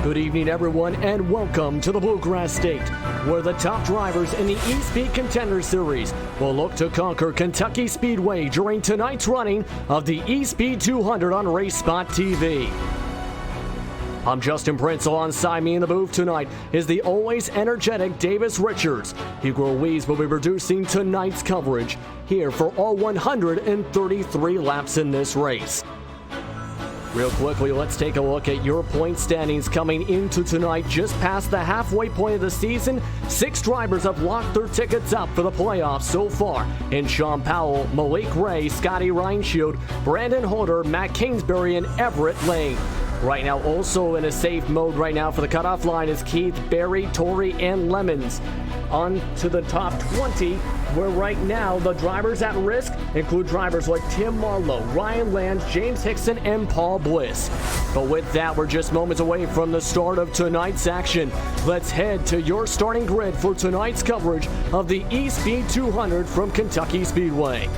Good evening, everyone, and welcome to the Bluegrass State, where the top drivers in the Espeed Contender Series will look to conquer Kentucky Speedway during tonight's running of the Espeed 200 on RaceSpotTV. I'm Justin Prince. Alongside me in the booth tonight is the always energetic Davis Richards. Hugo Ruiz will be producing tonight's coverage here for all 133 laps in this race. Real quickly, let's take a look at your point standings coming into tonight. Just past the halfway point of the season, 6 drivers have locked their tickets up for the playoffs so far. In Sean Powell, Malik Ray, Scotty Reinshield, Brandon Holder, Matt Kingsbury, and Everett Lane. Right now, also in a safe mode right now for the cutoff line is Keith, Barry, Torrey, and Lemons. On to the top 20, where right now the drivers at risk include drivers like Tim Marlowe, Ryan Land, James Hickson, and Paul Bliss. But with that, we're just moments away from the start of tonight's action. Let's head to your starting grid for tonight's coverage of the Espeed 200 from Kentucky Speedway.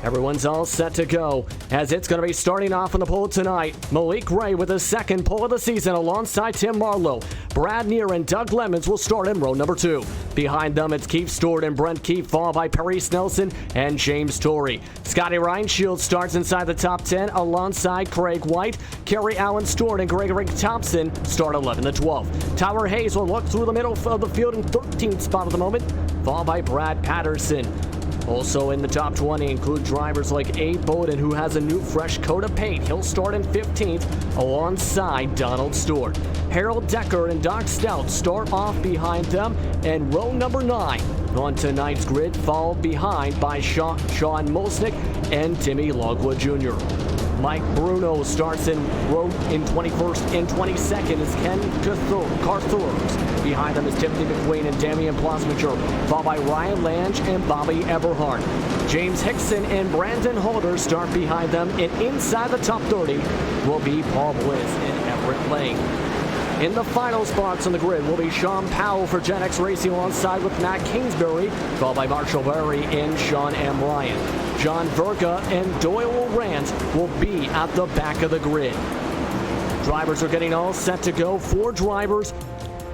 Everyone's all set to go, as it's going to be starting off on the pole tonight. Malik Ray with his second pole of the season alongside Tim Marlowe. Brad Neer and Doug Lemons will start in row number 2. Behind them, it's Keith Stewart and Brent Keefe, followed by Perry Snelson and James Torrey. Scotty Reinshield starts inside the top 10 alongside Craig White. Kerry Allen Stewart and Gregory Thompson start 11 to 12. Tyler Hayes will look through the middle of the field in 13th spot at the moment, followed by Brad Patterson. Also in the top 20 include drivers like Abe Bowden, who has a new fresh coat of paint. He'll start in 15th alongside Donald Stewart. Harold Decker and Doc Stout start off behind them, and row number 9 on tonight's grid, followed behind by Sean Molsnick and Timmy Logwood Jr. Mike Bruno starts in 21st and 22nd is Ken Carthurs. Behind them is Tiffany McQueen and Damian Plasmacher, followed by Ryan Lange and Bobby Everhart. James Hickson and Brandon Holder start behind them, and inside the top 30 will be Paul Bliss and Everett Lane. In the final spots on the grid will be Sean Powell for Gen X Racing alongside with Matt Kingsbury, followed by Marshall Berry and Sean M. Ryan. John Verga and Doyle Rance will be at the back of the grid. Drivers are getting all set to go. 4 drivers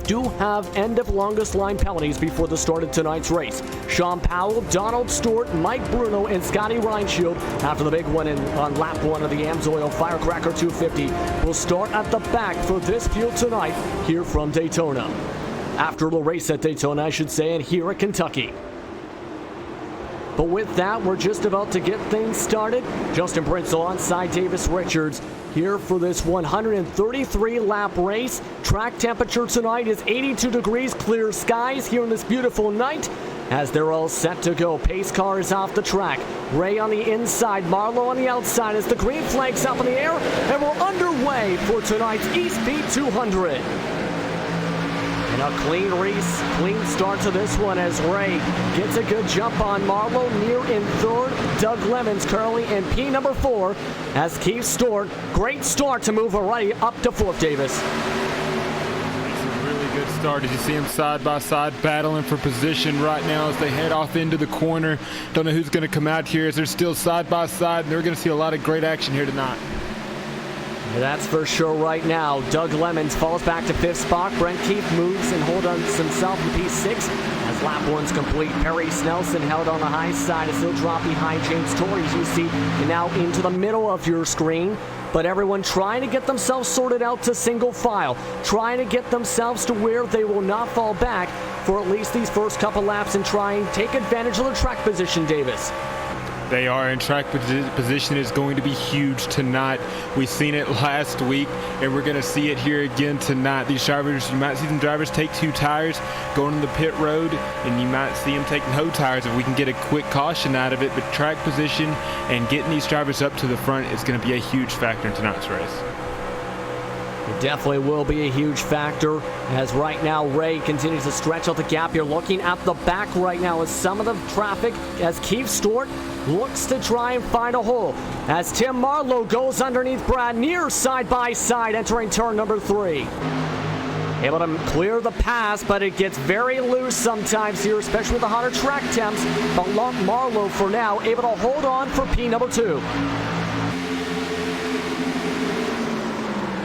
do have end of longest line penalties before the start of tonight's race. Sean Powell, Donald Stewart, Mike Bruno, and Scotty Reinshield, after the big one on lap 1 of the AMSOIL Firecracker 250, will start at the back for this field tonight here from Daytona. After the race at Daytona, I should say, and here at Kentucky. But with that, we're just about to get things started. Justin Prince alongside Davis Richards here for this 133-lap race. Track temperature tonight is 82 degrees, clear skies here on this beautiful night as they're all set to go. Pace car is off the track. Ray on the inside, Marlowe on the outside as the green flag's up in the air, and we're underway for tonight's Espeed 200. And a clean start to this one as Ray gets a good jump on Marlowe. Near in 3rd, Doug Lemons currently in P number 4 as Keith Stewart. Great start to move already up to 4th, Davis. It's a really good start as you see them side by side battling for position right now as they head off into the corner. Don't know who's going to come out here as they're still side by side, and they're going to see a lot of great action here tonight. That's for sure right now. Doug Lemons falls back to 5th spot. Brent Keefe moves and holds on himself in P6 as lap 1's complete. Perry Snelson held on the high side as he'll drop behind James Torrey, as you see, and now into the middle of your screen. But everyone trying to get themselves sorted out to single file, trying to get themselves to where they will not fall back for at least these first couple laps and try and take advantage of the track position, Davis. They are in track position is going to be huge tonight. We've seen it last week, and we're going to see it here again tonight. These drivers, you might see some drivers take 2 tires going to the pit road, and you might see them taking whole tires if we can get a quick caution out of it. But track position and getting these drivers up to the front is going to be a huge factor in tonight's race. It definitely will be a huge factor as right now Ray continues to stretch out the gap. You're looking at the back right now as some of the traffic as Keith Stewart looks to try and find a hole as Tim Marlowe goes underneath Brad Neer side by side entering turn number 3. Able to clear the pass, but it gets very loose sometimes here, especially with the hotter track temps. But Marlowe for now able to hold on for P number 2.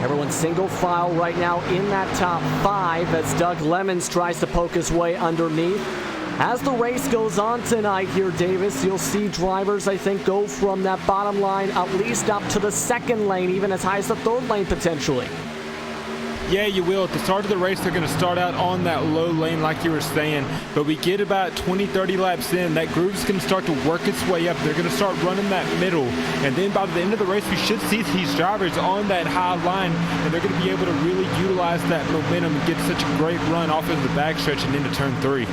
Everyone's single file right now in that top 5 as Doug Lemons tries to poke his way underneath. As the race goes on tonight here, Davis, you'll see drivers, I think, go from that bottom line at least up to the second lane, even as high as the third lane potentially. Yeah, you will. At the start of the race, they're going to start out on that low lane like you were saying. But we get about 20, 30 laps in, that groove's going to start to work its way up. They're going to start running that middle. And then by the end of the race, we should see these drivers on that high line. And they're going to be able to really utilize that momentum and get such a great run off of the backstretch and into turn 3.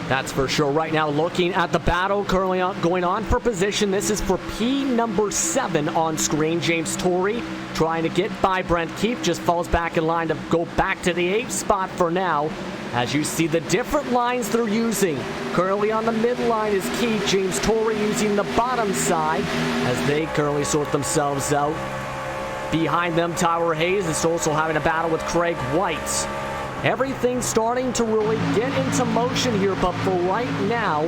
That's for sure. Right now, looking at the battle currently going on for position. This is for P number 7 on screen. James Torrey trying to get by Brent Keefe. Just falls back in line to go back to the 8th spot for now. As you see the different lines they're using. Currently on the midline is Keefe. James Torrey using the bottom side as they currently sort themselves out. Behind them, Tyler Hayes is also having a battle with Craig White. Everything's starting to really get into motion here, but for right now,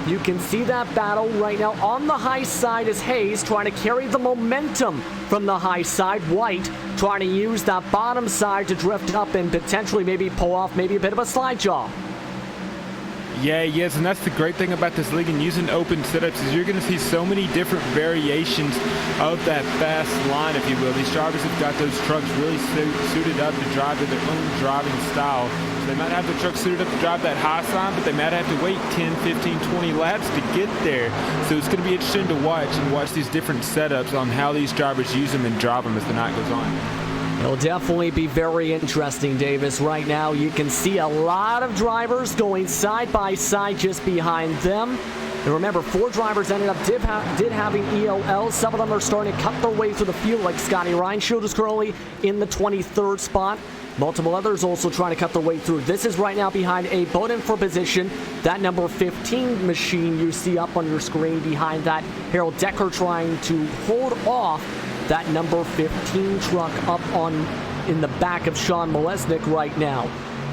you can see that battle right now. On the high side is Hayes trying to carry the momentum from the high side. White trying to use that bottom side to drift up and potentially maybe pull off maybe a bit of a slide job. Yeah, yes, and that's the great thing about this league and using open setups is you're going to see so many different variations of that fast line, if you will. These drivers have got those trucks really suited up to drive to their own driving style. So they might have the truck suited up to drive that high side, but they might have to wait 10, 15, 20 laps to get there. So it's going to be interesting to watch these different setups on how these drivers use them and drive them as the night goes on. It'll definitely be very interesting, Davis. Right now, you can see a lot of drivers going side by side just behind them. And remember, 4 drivers ended up did having ELL. Some of them are starting to cut their way through the field, like Scotty Reinschild is currently in the 23rd spot. Multiple others also trying to cut their way through. This is right now behind a Bowden for position. That number 15 machine you see up on your screen behind that. Harold Decker trying to hold off that number 15 truck up in the back of Sean Molesnik right now.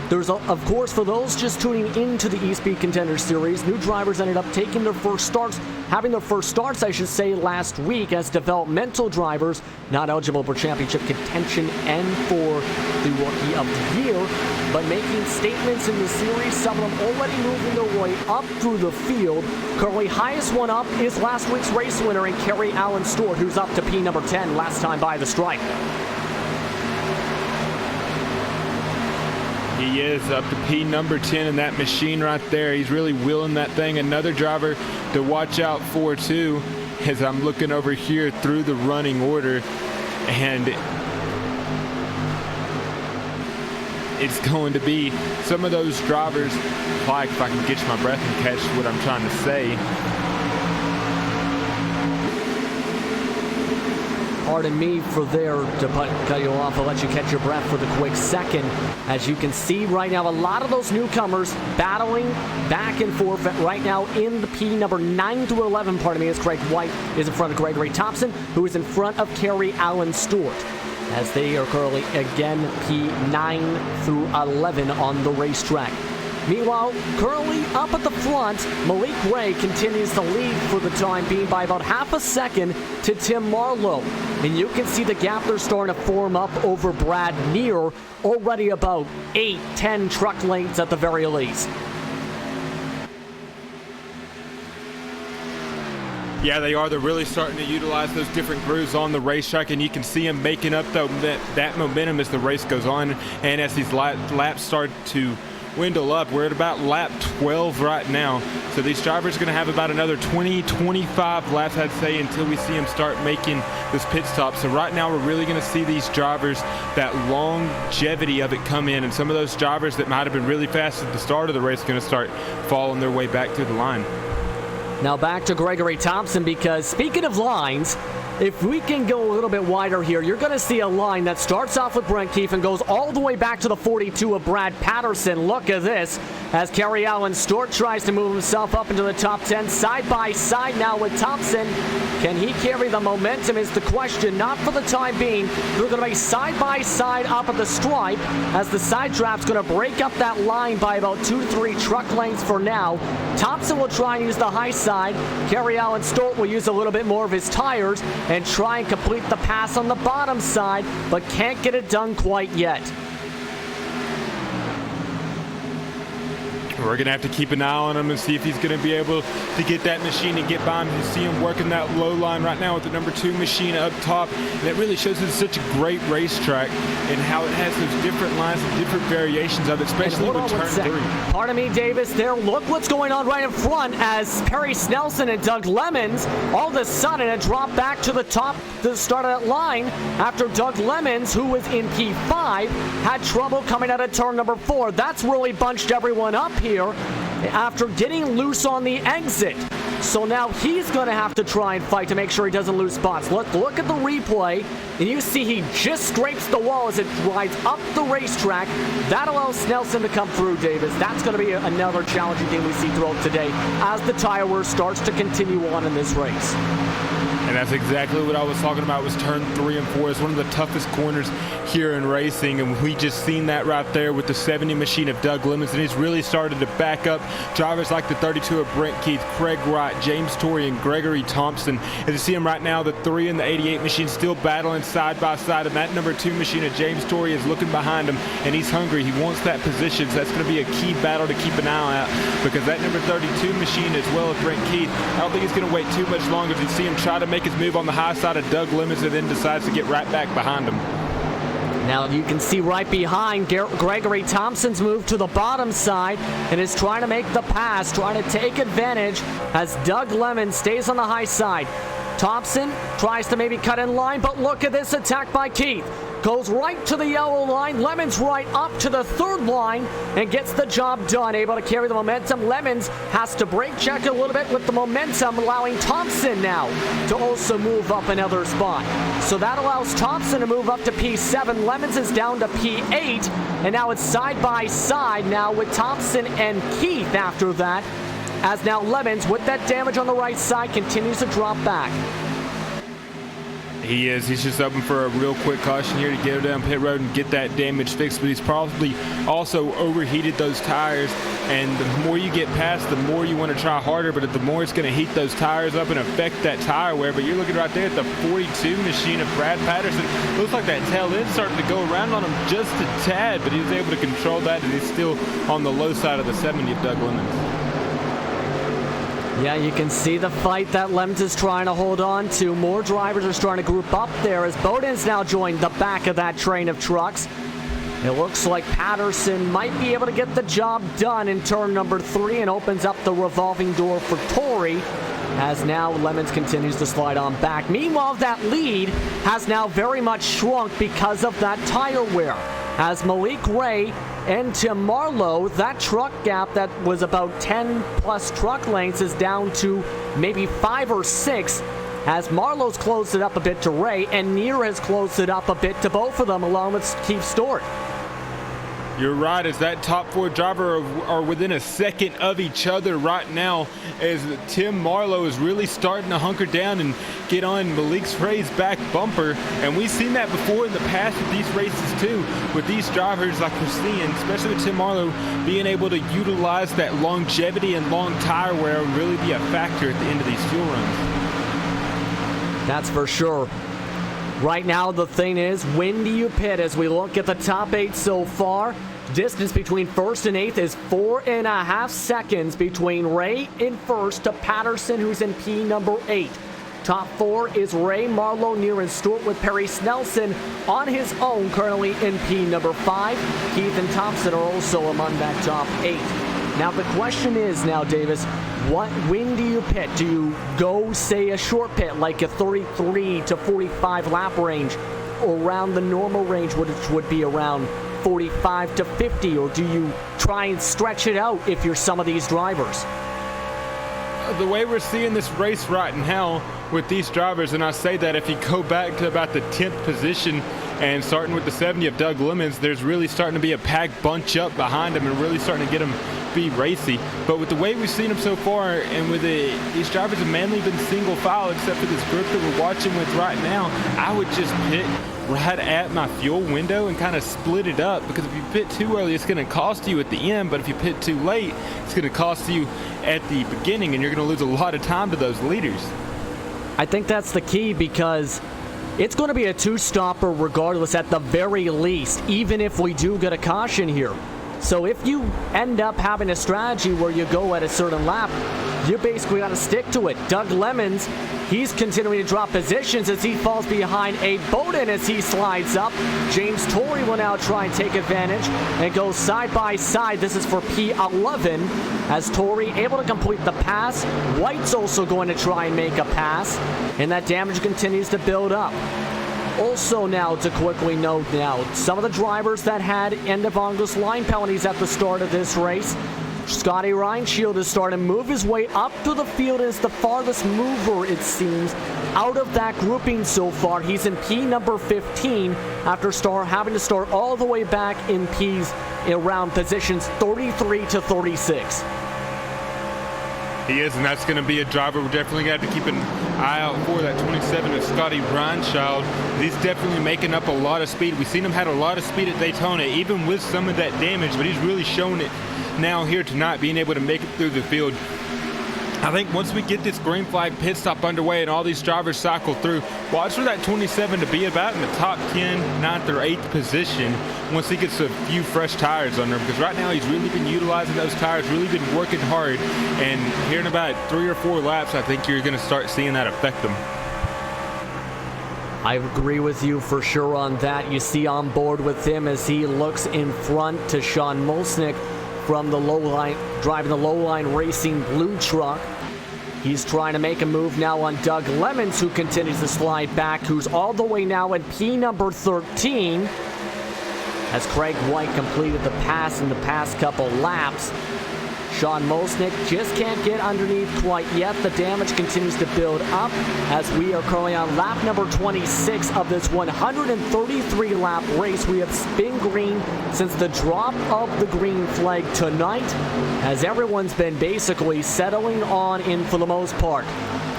There's, of course, for those just tuning into the Espeed Contender Series, new drivers ended up taking their first starts, having their first starts, I should say, last week as developmental drivers, not eligible for championship contention and for the Rookie of the Year, but making statements in the series, some of them already moving their way up through the field. Currently, highest one up is last week's race winner in Kerry Allen Stewart, who's up to P number 10 last time by the stripe. He is up to P number 10 in that machine right there. He's really wheeling that thing. Another driver to watch out for, too, as I'm looking over here through the running order. And it's going to be some of those drivers, like if I can catch my breath and catch what I'm trying to say. Pardon me for there to cut you off. I'll let you catch your breath for the quick second. As you can see right now, a lot of those newcomers battling back and forth right now in the P number 9 through 11, pardon me, as Craig White is in front of Gregory Thompson, who is in front of Kerry Allen Stewart, as they are currently, again, P9 through 11 on the racetrack. Meanwhile, currently up at the front, Malik Ray continues to lead for the time being by about half a second to Tim Marlowe. And you can see the gap they're starting to form up over Brad Neer, already about 8-10 truck lengths at the very least. Yeah, they are. They're really starting to utilize those different grooves on the racetrack, and you can see them making up that momentum as the race goes on and as these laps start to dwindle up. We're at about lap 12 right now, so these drivers are going to have about another 20-25 laps, I'd say, until we see them start making this pit stop. So right now we're really going to see these drivers, that longevity of it come in, and some of those drivers that might have been really fast at the start of the race are going to start following their way back to the line. Now back to Gregory Thompson, because speaking of lines, if we can go a little bit wider here, you're going to see a line that starts off with Brent Keefe and goes all the way back to the 42 of Brad Patterson. Look at this as Kerry Allen Stewart tries to move himself up into the top 10 side by side now with Thompson. Can he carry the momentum is the question. Not for the time being. They're going to be side by side up at the stripe as the side draft's going to break up that line by about 2 to 3 truck lengths for now. Thompson will try and use the high side. Kerry Allen Stewart will use a little bit more of his tires. and try and complete the pass on the bottom side, but can't get it done quite yet. We're going to have to keep an eye on him and see if he's going to be able to get that machine and get by him. You see him working that low line right now with the number 2 machine up top. And it really shows it's such a great racetrack and how it has those different lines and different variations of it, especially with turn 3. Pardon me, Davis. There, look what's going on right in front as Perry Snelson and Doug Lemons all of a sudden had dropped back to the top to the start of that line after Doug Lemons, who was in P5, had trouble coming out of turn number 4. That's really bunched everyone up here after getting loose on the exit. So now he's going to have to try and fight to make sure he doesn't lose spots. Look at the replay, and you see he just scrapes the wall as it rides up the racetrack. That allows Snelson to come through, Davis. That's going to be another challenging thing we see throughout today as the tire wear starts to continue on in this race. And that's exactly what I was talking about, was turn 3 and 4. It's one of the toughest corners here in racing, and we just seen that right there with the 70 machine of Doug Lemons, and he's really started to back up drivers like the 32 of Brent Keith, Craig Wright, James Torrey, and Gregory Thompson. As you see him right now, the 3 and the 88 machine still battling side by side, and that number 2 machine of James Torrey is looking behind him, and he's hungry. He wants that position, so that's going to be a key battle to keep an eye out, because that number 32 machine, as well as Brent Keith, I don't think he's going to wait too much longer to see him try to make his move on the high side of Doug Lemons and then decides to get right back behind him. Now you can see right behind Gregory Thompson's move to the bottom side and is trying to make the pass, trying to take advantage as Doug Lemons stays on the high side. Thompson tries to maybe cut in line, but look at this attack by Keith. Goes right to the yellow line. Lemons right up to the 3rd line and gets the job done. Able to carry the momentum. Lemons has to brake check a little bit with the momentum, allowing Thompson now to also move up another spot. So that allows Thompson to move up to P7. Lemons is down to P8. And now it's side by side now with Thompson and Keith after that. As now Lemons, with that damage on the right side, continues to drop back. He is. He's just open for a real quick caution here to get down pit road and get that damage fixed, but he's probably also overheated those tires, and the more you get past, the more you want to try harder, but the more it's going to heat those tires up and affect that tire wear. But you're looking right there at the 42 machine of Brad Patterson. Looks like that tail end starting to go around on him just a tad, but he was able to control that, and he's still on the low side of the 70 of Doug Lemons. Yeah, you can see the fight that Lemons is trying to hold on to. More drivers are starting to group up there as Bowden's now joined the back of that train of trucks. It looks like Patterson might be able to get the job done in turn number 3 and opens up the revolving door for Torrey, as now Lemons continues to slide on back. Meanwhile, that lead has now very much shrunk because of that tire wear. As Malik Ray and Tim Marlowe, that truck gap that was about 10 plus truck lengths is down to maybe 5 or 6, as Marlowe's closed it up a bit to Ray and Neer has closed it up a bit to both of them along with Keith Stewart. You're right, as that top 4 driver are within a second of each other right now, as Tim Marlowe is really starting to hunker down and get on Malik Ray's back bumper. And we've seen that before in the past with these races too, with these drivers like we're seeing, especially with Tim Marlowe being able to utilize that longevity and long tire wear and really be a factor at the end of these fuel runs. That's for sure. Right now, the thing is, when do you pit? As we look at the top 8 so far, distance between 1st and 8th is 4.5 seconds between Ray in 1st to Patterson, who's in P number 8. Top 4 is Ray, Marlowe, Neer, and Stewart, with Perry Snelson on his own currently in P number 5. Keith and Thompson are also among that top 8. Now the question is now, Davis, when do you pit? Do you go, say, a short pit like a 33 to 45 lap range, or around the normal range, which would be around 45 to 50, or do you try and stretch it out if you're some of these drivers? The way we're seeing this race right now with these drivers, and I say that if you go back to about the 10th position and starting with the 70 of Doug Lemons, there's really starting to be a packed bunch up behind him and really starting to get him be racy. But with the way we've seen him so far, and with these drivers have mainly been single file except for this group that we're watching with right now, I would just pit right at my fuel window and kind of split it up, because if you pit too early, it's going to cost you at the end, but if you pit too late, it's going to cost you at the beginning, and you're going to lose a lot of time to those leaders. I think that's the key, because it's going to be a two-stopper regardless at the very least, even if we do get a caution here. So if you end up having a strategy where you go at a certain lap, you basically got to stick to it. Doug Lemons, he's continuing to drop positions as he falls behind Abe Bowden as he slides up. James Torrey will now try and take advantage and go side by side. This is for P11 as Torrey able to complete the pass. White's also going to try and make a pass, and that damage continues to build up. Also now to quickly note now, some of the drivers that had end of August line penalties at the start of this race. Scotty Reinshield is starting to move his way up to the field as the farthest mover, it seems, out of that grouping so far. He's in P number 15 after having to start all the way back in P's around positions 33 to 36. He is, and that's going to be a driver we're definitely going to have to keep an eye out for. That 27 of Scotty Reinschild. He's definitely making up a lot of speed. We've seen him had a lot of speed at Daytona, even with some of that damage, but he's really shown it now here tonight, being able to make it through the field. I think once we get this green flag pit stop underway and all these drivers cycle through, watch for that 27 to be about in the top 10, 9th or 8th position once he gets a few fresh tires under him, because right now he's really been utilizing those tires, really been working hard, and here in about 3 or 4 laps, I think you're going to start seeing that affect him. I agree with you for sure on that. You see on board with him as he looks in front to Sean Mosnick from the low line, driving the low line racing blue truck. He's trying to make a move now on Doug Lemons, who continues to slide back, who's all the way now in P number 13 as Craig White completed the pass in the past couple laps. Sean Mosnick just can't get underneath quite yet. The damage continues to build up as we are currently on lap number 26 of this 133 lap race. We have spin green since the drop of the green flag tonight, as everyone's been basically settling on in for the most part.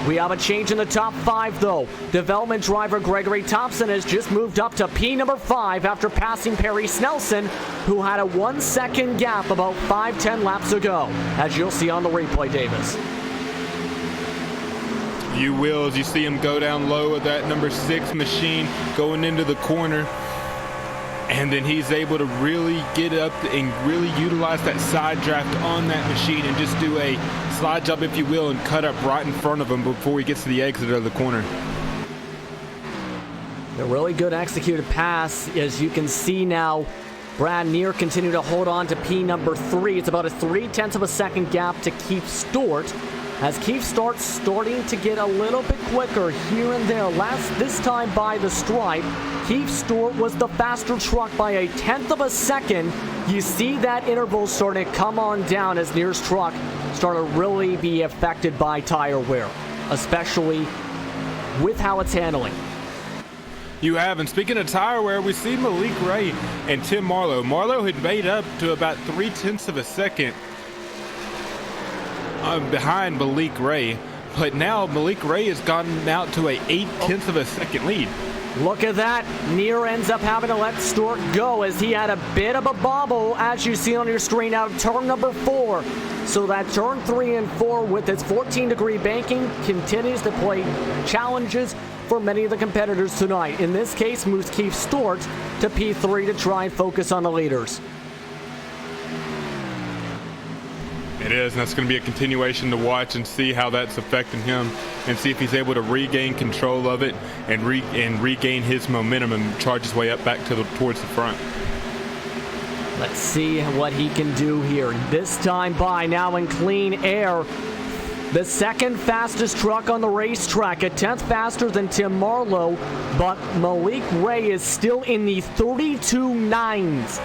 We have a change in the top 5 though. Development driver Gregory Thompson has just moved up to P number 5 after passing Perry Snelson, who had a 1-second gap about 5-10 laps ago, as you'll see on the replay, Davis. You will, as you see him go down low of that number 6 machine going into the corner. And then he's able to really get up and really utilize that side draft on that machine and just do a slide job, if you will, and cut up right in front of him before he gets to the exit of the corner. A really good executed pass. As you can see now, Brad Neer continue to hold on to P number 3. It's about a 0.3 of a second gap to Keith Stewart, as Keith starts starting to get a little bit quicker here and there. This time by the stripe, Keith Stewart was the faster truck by a 1/10 of a second. You see that interval starting to come on down as Neer's truck started to really be affected by tire wear, especially with how it's handling. You have, and speaking of tire wear, we see Malik Ray and Tim Marlowe. Marlowe had made up to about 0.3 of a second behind Malik Ray, but now Malik Ray has gotten out to a 0.8 of a second lead. Look at that. Neer ends up having to let Stewart go as he had a bit of a bobble, as you see on your screen, out of turn number 4. So that turn 3 and 4 with its 14-degree banking continues to play challenges for many of the competitors tonight. In this case, moves Keith Stewart to P3 to try and focus on the leaders. It is, and that's going to be a continuation to watch and see how that's affecting him and see if he's able to regain control of it and regain his momentum and charge his way up back towards the front. Let's see what he can do here. This time by now in clean air. The second fastest truck on the racetrack, a 10th faster than Tim Marlowe, but Malik Ray is still in the 32.9s.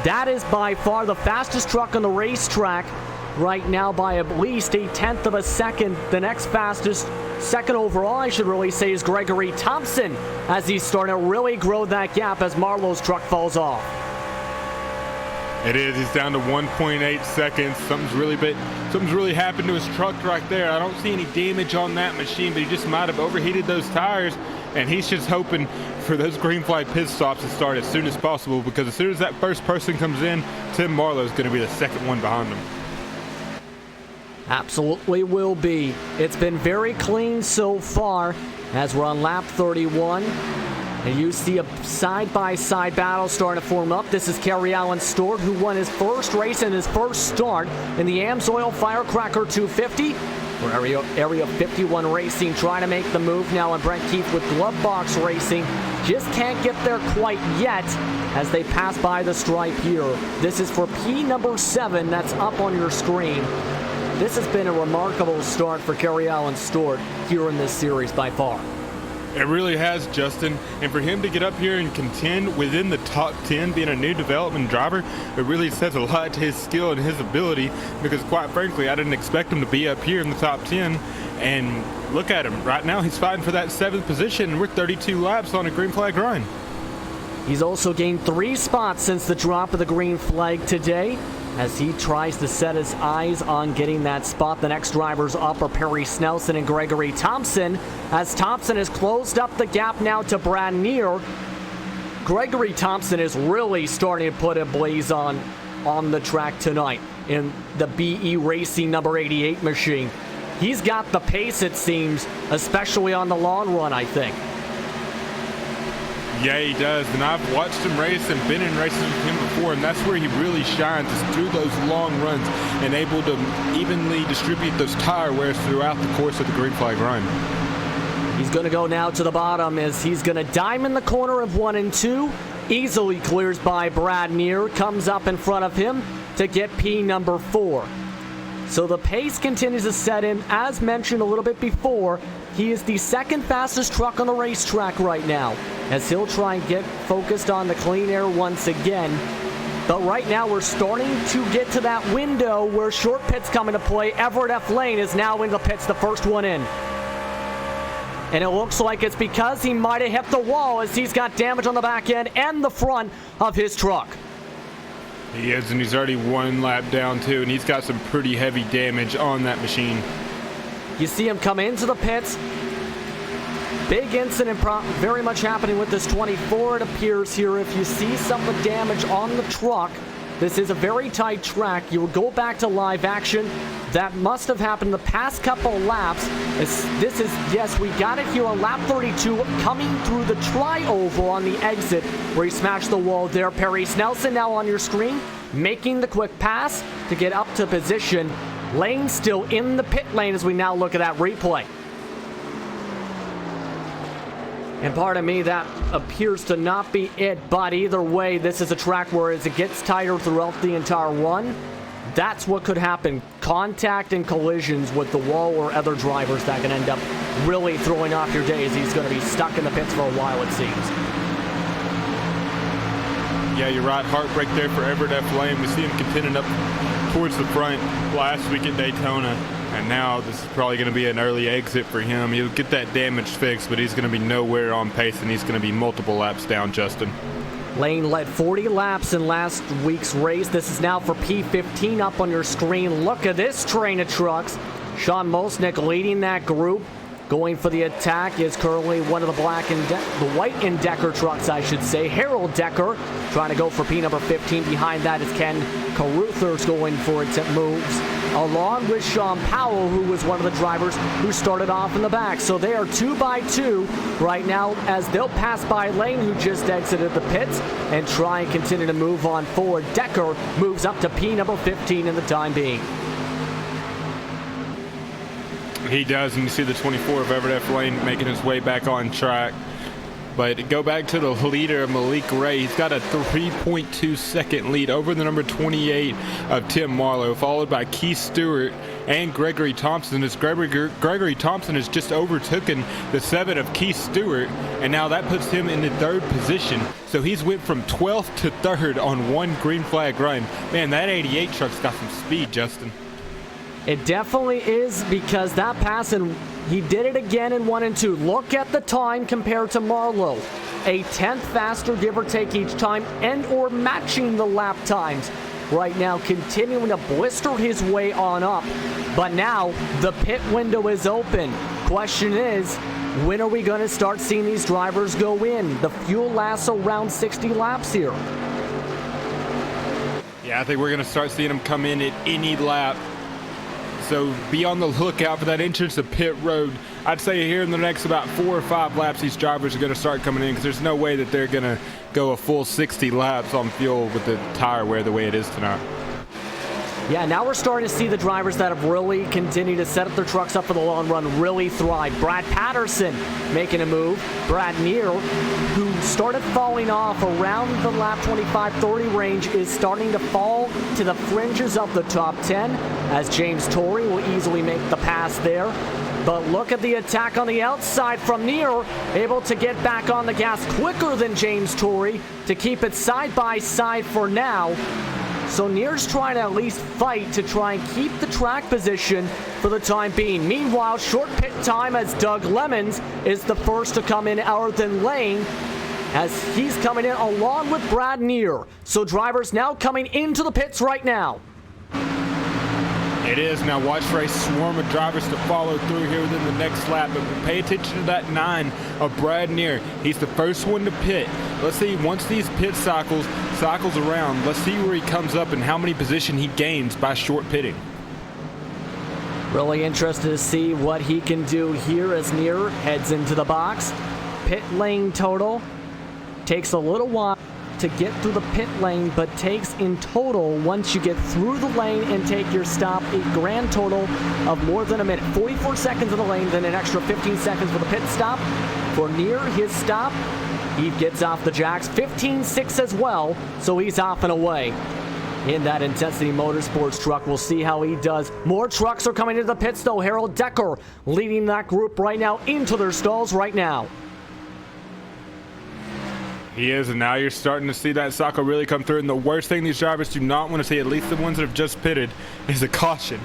That is by far the fastest truck on the racetrack right now by at least a 1/10 of a second. The next fastest, second overall, I should really say, is Gregory Thompson, as he's starting to really grow that gap as Marlowe's truck falls off. It is. He's down to 1.8 seconds. Something's really happened to his truck right there. I don't see any damage on that machine, but he just might have overheated those tires, and he's just hoping for those green flag pit stops to start as soon as possible, because as soon as that first person comes in, Tim Marlowe is going to be the second one behind them. Absolutely will be. It's been very clean so far as we're on lap 31. And you see a side-by-side battle starting to form up. This is Kerry Allen Stewart, who won his first race in his first start in the AMSOIL Firecracker 250. For Area 51 Racing trying to make the move now, and Brent Keith with Glove Box Racing just can't get there quite yet as they pass by the stripe here. This is for P number 7 that's up on your screen. This has been a remarkable start for Kerry Allen Stewart here in this series by far. It really has, Justin, and for him to get up here and contend within the top 10, being a new development driver, it really says a lot to his skill and his ability, because quite frankly, I didn't expect him to be up here in the top 10, and look at him. Right now, he's fighting for that 7th position, and we're 32 laps on a green flag run. He's also gained 3 spots since the drop of the green flag today, as he tries to set his eyes on getting that spot. The next drivers up are Perry Snelson and Gregory Thompson, as Thompson has closed up the gap now to Brad Neer. Gregory Thompson is really starting to put a blaze on the track tonight in the BE Racing number 88 machine. He's got the pace, it seems, especially on the long run, I think. Yeah, he does, and I've watched him race and been in races with him before, and that's where he really shines, is through those long runs and able to evenly distribute those tire wears throughout the course of the green flag run. He's going to go now to the bottom as he's going to diamond the corner of 1 and 2. Easily clears by Brad Neer, comes up in front of him to get P number 4. So the pace continues to set in. As mentioned a little bit before, he is the 2nd fastest truck on the racetrack right now, as he'll try and get focused on the clean air once again. But right now we're starting to get to that window where short pits come into play. Everett F. Lane is now in the pits, the first one in. And it looks like it's because he might have hit the wall, as he's got damage on the back end and the front of his truck. He is, and he's already 1 lap down too, and he's got some pretty heavy damage on that machine. You see him come into the pits. Big incident very much happening with this 24, it appears here. If you see some of the damage on the truck, this is a very tight track. You will go back to live action. That must have happened the past couple laps. This is, yes, we got it here on lap 32, coming through the tri-oval on the exit where he smashed the wall there. Perry Snelson now on your screen, making the quick pass to get up to position. Lane still in the pit lane as we now look at that replay. And pardon me, that appears to not be it, but either way, this is a track where as it gets tighter throughout the entire run, that's what could happen. Contact and collisions with the wall or other drivers that can end up really throwing off your day, as he's going to be stuck in the pits for a while, it seems. Yeah, you're right. Heartbreak there for Everett F. Lane. We see him contending up towards the front last week at Daytona, and now this is probably going to be an early exit for him. He'll get that damage fixed, but he's going to be nowhere on pace, and he's going to be multiple laps down, Justin. Lane led 40 laps in last week's race. This is now for P15 up on your screen. Look at this train of trucks. Sean Mosnick leading that group. Going for the attack is currently one of the the white and Decker trucks, I should say. Harold Decker trying to go for P number 15. Behind that is Ken Caruthers going for its moves, along with Sean Powell, who was one of the drivers who started off in the back. So they are 2 by 2 right now as they'll pass by Lane, who just exited the pits, and try and continue to move on forward. Decker moves up to P number 15 in the time being. He does, and you see the 24 of Everett F. Lane making his way back on track. But go back to the leader, Malik Ray. He's got a 3.2 second lead over the number 28 of Tim Marlowe, followed by Keith Stewart and Gregory Thompson. As Gregory Thompson has just overtaken the 7 of Keith Stewart, and now that puts him in the 3rd position. So he's went from 12th to 3rd on 1 green flag run. Man, that 88 truck's got some speed, Justin. It definitely is, because that pass, and he did it again in 1 and 2. Look at the time compared to Marlowe. A 10th faster, give or take, each time, and or matching the lap times. Right now, continuing to blister his way on up. But now, the pit window is open. Question is, when are we going to start seeing these drivers go in? The fuel lasts around 60 laps here. Yeah, I think we're going to start seeing them come in at any lap. So be on the lookout for that entrance to pit road. I'd say here in the next about 4 or 5 laps, these drivers are going to start coming in, because there's no way that they're going to go a full 60 laps on fuel with the tire wear the way it is tonight. Yeah, now we're starting to see the drivers that have really continued to set up their trucks up for the long run really thrive. Brad Patterson making a move. Brad Neer, who started falling off around the lap 25-30 range, is starting to fall to the fringes of the top 10, as James Torrey will easily make the pass there. But look at the attack on the outside from Neer, able to get back on the gas quicker than James Torrey to keep it side by side for now. So Neer's trying to at least fight to try and keep the track position for the time being. Meanwhile, short pit time as Doug Lemons is the first to come in out than Lane, as he's coming in along with Brad Neer. So drivers now coming into the pits right now. It is. Now watch for a swarm of drivers to follow through here within the next lap. But pay attention to that 9 of Brad Neer. He's the first one to pit. Let's see, once these pit cycles around, let's see where he comes up and how many position he gains by short pitting. Really interested to see what he can do here as Neer heads into the box. Pit lane total takes a little while to get through the pit lane, but takes in total, once you get through the lane and take your stop, a grand total of more than a minute. 44 seconds in the lane, then an extra 15 seconds for the pit stop. For Neer, his stop, he gets off the jacks. 15.6 as well, so he's off and away in that Intensity Motorsports truck. We'll see how he does. More trucks are coming into the pits, though. Harold Decker leading that group right now into their stalls right now. He is, and now you're starting to see that cycle really come through. And the worst thing these drivers do not want to see, at least the ones that have just pitted, is a caution.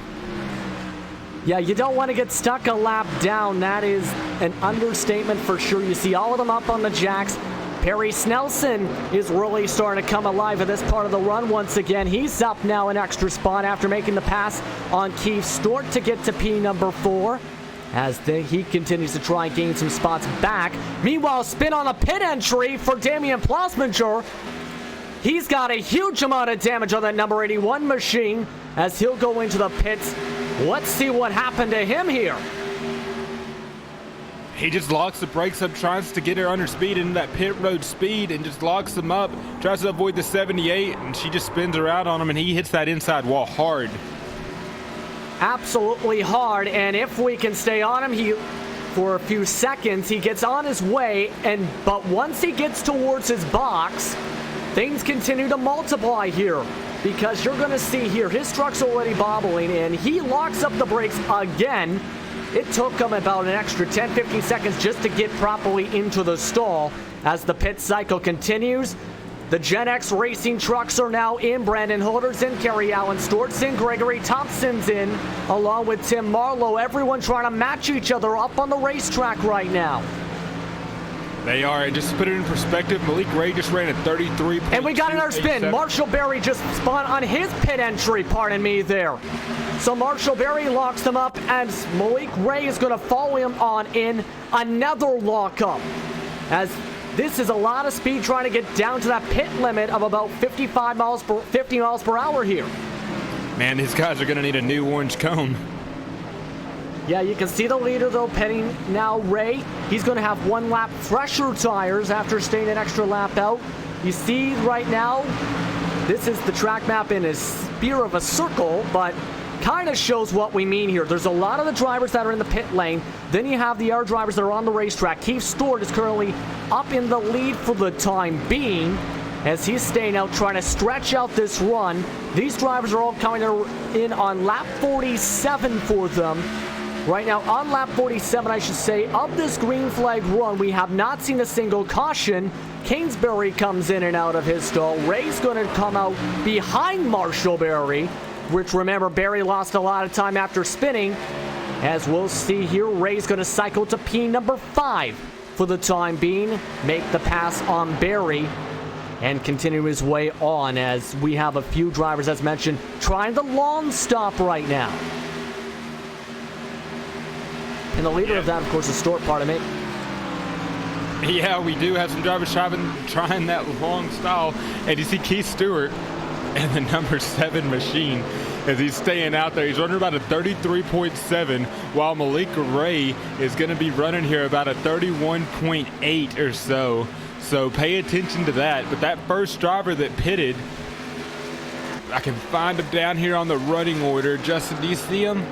Yeah, you don't want to get stuck a lap down. That is an understatement for sure. You see all of them up on the jacks. Perry Snelson is really starting to come alive in this part of the run once again. He's up now an extra spot after making the pass on Keith Stewart to get to P number 4. As he continues to try and gain some spots back. Meanwhile, spin on a pit entry for Damian Plasmanger. He's got a huge amount of damage on that number 81 machine as he'll go into the pits. Let's see what happened to him here. He just locks the brakes up, tries to get her under speed into that pit road speed, and just locks them up, tries to avoid the 78, and she just spins her out on him, and he hits that inside wall hard. Absolutely hard, and if we can stay on him, for a few seconds, he gets on his way, but once he gets towards his box, things continue to multiply here, because you're going to see here, his truck's already bobbling, and he locks up the brakes again. It took him about an extra 10-15 seconds just to get properly into the stall. As the pit cycle continues, the Gen X Racing trucks are now in. Brandon Holder's in, Kerry Allen Stewart's in, Gregory Thompson's in, along with Tim Marlowe. Everyone trying to match each other up on the racetrack right now. They are, and just to put it in perspective, Malik Ray just ran a 33. And we got another spin. Marshall Berry just spun on his pit entry, pardon me there. So Marshall Berry locks them up, and Malik Ray is going to follow him on in another lockup. As this is a lot of speed trying to get down to that pit limit of about 50 miles per hour here. Man, these guys are going to need a new orange cone. Yeah, you can see the leader, though, pitting now, Ray. He's going to have 1 lap fresher tires after staying an extra lap out. You see right now, this is the track map in a spear of a circle, but kind of shows what we mean here. There's a lot of the drivers that are in the pit lane. Then you have the other drivers that are on the racetrack. Keith Stewart is currently up in the lead for the time being, as he's staying out, trying to stretch out this run. These drivers are all coming in on lap 47 for them. Right now, on lap 47, I should say, of this green flag run, we have not seen a single caution. Kingsbury comes in and out of his stall. Ray's going to come out behind Marshall Berry, which, remember, Berry lost a lot of time after spinning. As we'll see here, Ray's going to cycle to P number 5 for the time being, make the pass on Berry, and continue his way on, as we have a few drivers, as mentioned, trying the long stop right now. And the leader of that, of course, is Stewart, pardon me. Yeah, we do have some drivers trying that long style. And you see Keith Stewart, and the number 7 machine as he's staying out there. He's running about a 33.7, while Malik Ray is going to be running here about a 31.8 or so. So pay attention to that. But that first driver that pitted, I can find him down here on the running order. Justin, do you see him?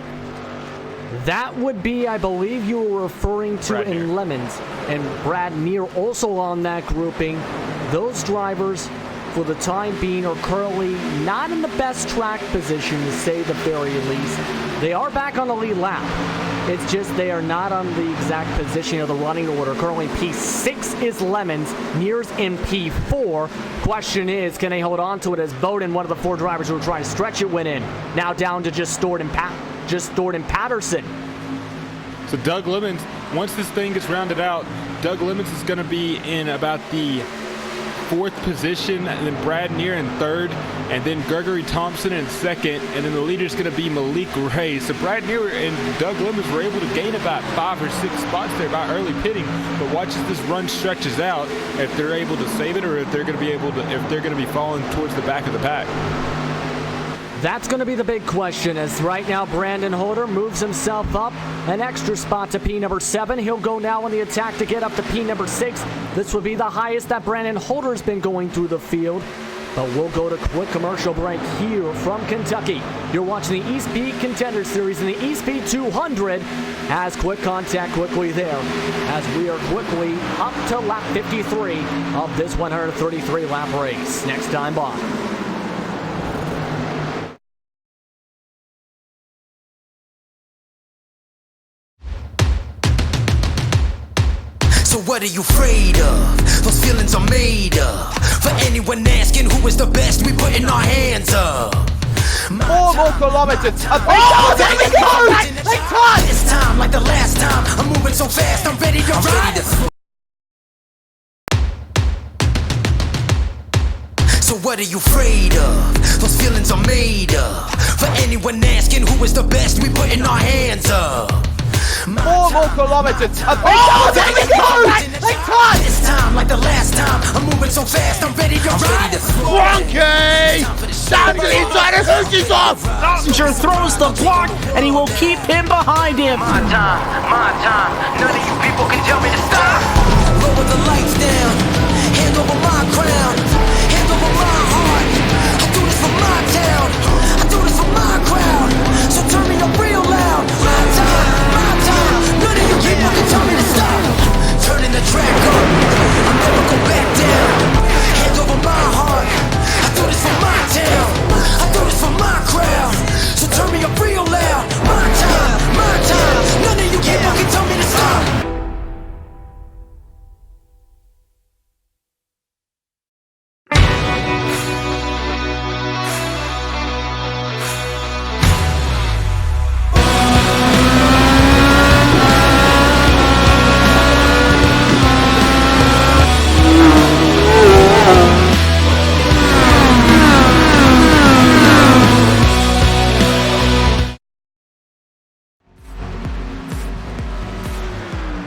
That would be, I believe you were referring to in Lemons, and Brad Neer also on that grouping. Those drivers, for the time being, are currently not in the best track position, to say the very least. They are back on the lead lap. It's just they are not on the exact position of the running order. Currently P6 is Lemons, Neer's in P4. Question is, can they hold on to it, as Bowden, one of the 4 drivers who were trying to stretch it, went in. Now down to just Thornton Patterson. So Doug Lemons, once this thing gets rounded out, Doug Lemons is going to be in about the 4th position, and then Brad Neer in 3rd, and then Gregory Thompson in 2nd, and then the leader is going to be Malik Ray. So Brad Neer and Doug Lemons were able to gain about 5 or 6 spots there by early pitting, but watch as this run stretches out, if they're able to save it, or if they're going to be falling towards the back of the pack. That's going to be the big question, as right now Brandon Holder moves himself up an extra spot to P number 7. He'll go now on the attack to get up to P number 6. This would be the highest that Brandon Holder's been going through the field. But we'll go to quick commercial break here from Kentucky. You're watching the Espeed Contender Series in the Espeed 200. As quick contact quickly there, as we are quickly up to lap 53 of this 133 lap race. Next time by. So what are you afraid of? Those feelings are made up. For anyone asking who is the best, we putting our hands up. 4 more kilometers. Oh, there we go! They caught! This time, like the last time, I'm moving so fast, I'm ready to ride. So what are you afraid of? Those feelings are made up. For anyone asking who is the best, we putting our hands up. 4 more kilometers. Oh, there we go! They caught! This time, like the last time, I'm moving so fast, I'm ready to ride. Wonky! Down to the inside of Hoosie's off! Passenger throws the block, and he will keep him behind him. My time. None of you people can tell me to stop. Lower the lights down. Hand over my crown. Hand over my heart. I do this for my town. I do this for my crowd. So turn me up real loud. My time. None of you people can tell me to stop. Turning the track up. I'll never go back down. Hand over my heart. I do this for my town. I do this for my crowd. So turn me up real loud. My time. None of you people can tell me to stop.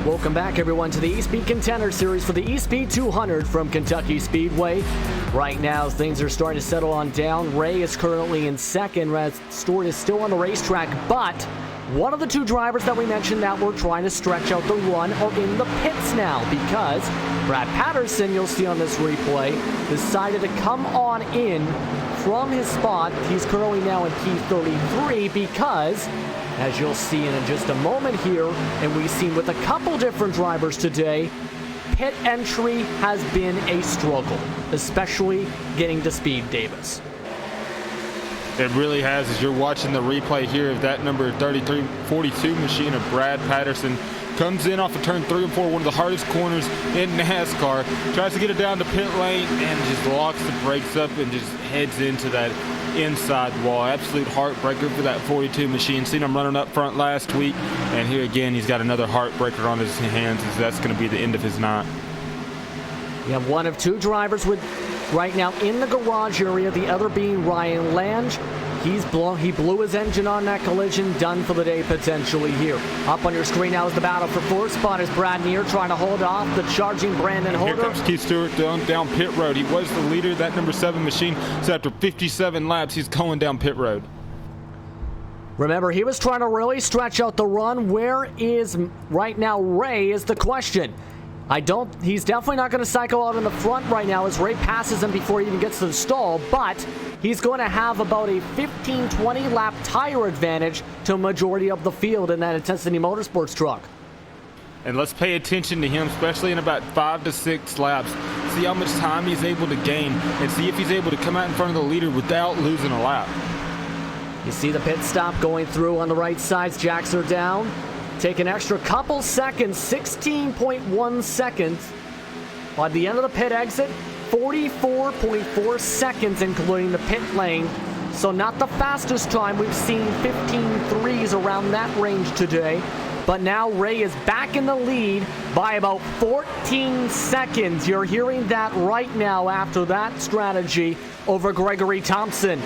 Welcome back, everyone, to the Espeed Contender Series for the Espeed 200 from Kentucky Speedway. Right now, things are starting to settle on down. Ray is currently in 2nd. Stewart is still on the racetrack, but one of the 2 drivers that we mentioned that were trying to stretch out the run are in the pits now, because Brad Patterson, you'll see on this replay, decided to come on in from his spot. He's currently now in P33 because, as you'll see in just a moment here, and we've seen with a couple different drivers today, pit entry has been a struggle, especially getting to Speed Davis. It really has, as you're watching the replay here of that number 3342 machine of Brad Patterson. Comes in off of turn 3 and 4, one of the hardest corners in NASCAR. Tries to get it down to pit lane and just locks the brakes up and just heads into that inside wall. Absolute heartbreaker for that 42 machine. Seen him running up front last week, and here again he's got another heartbreaker on his hands, as that's going to be the end of his night. You have one of 2 drivers with right now in the garage area, the other being Ryan Lange. He blew his engine on that collision, done for the day potentially here. Up on your screen now is the battle for fourth spot as Brad Neer trying to hold off the charging Brandon Holder. Here comes Keith Stewart down pit road. He was the leader of that number 7 machine, so after 57 laps, he's going down pit road. Remember, he was trying to really stretch out the run. Where is right now Ray is the question. He's definitely not going to cycle out in the front right now as Ray passes him before he even gets to the stall, but he's going to have about a 15-20 lap tire advantage to a majority of the field in that Intensity Motorsports truck. And let's pay attention to him, especially in about 5 to 6 laps. See how much time he's able to gain and see if he's able to come out in front of the leader without losing a lap. You see the pit stop going through on the right side. Jacks are down. Take an extra couple seconds, 16.1 seconds. By the end of the pit exit, 44.4 seconds, including the pit lane. So not the fastest time. We've seen 15.3s around that range today. But now Ray is back in the lead by about 14 seconds. You're hearing that right now after that strategy over Gregory Thompson.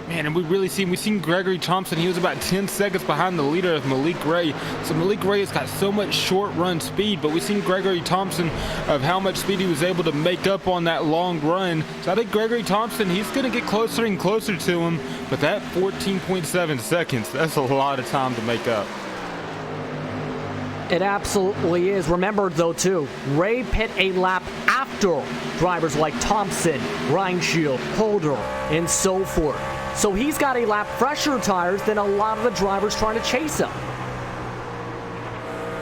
Man, and we've seen Gregory Thompson. He was about 10 seconds behind the leader of Malik Ray. So Malik Ray has got so much short run speed, but we've seen Gregory Thompson of how much speed he was able to make up on that long run. So I think Gregory Thompson, he's going to get closer and closer to him. But that 14.7 seconds, that's a lot of time to make up. It absolutely is. Remember, though, too, Ray pit a lap after drivers like Thompson, Reinshield, Holder, and so forth. So he's got a lap fresher tires than a lot of the drivers trying to chase him.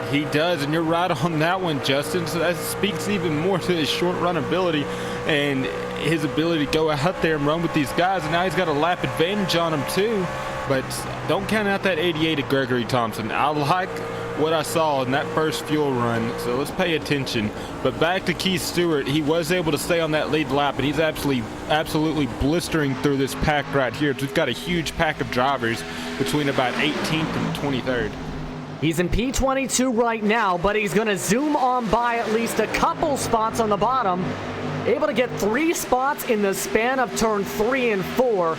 He does, and you're right on that one, Justin. So that speaks even more to his short run ability and his ability to go out there and run with these guys. And now he's got a lap advantage on him, too. But don't count out that 88 of Gregory Thompson. I like what I saw in that first fuel run, so let's pay attention. But back to Keith Stewart, he was able to stay on that lead lap, and he's absolutely blistering through this pack right here. We've got a huge pack of drivers between about 18th and 23rd. He's in P22 right now, but he's going to zoom on by at least a couple spots on the bottom. Able to get 3 spots in the span of turn 3 and 4.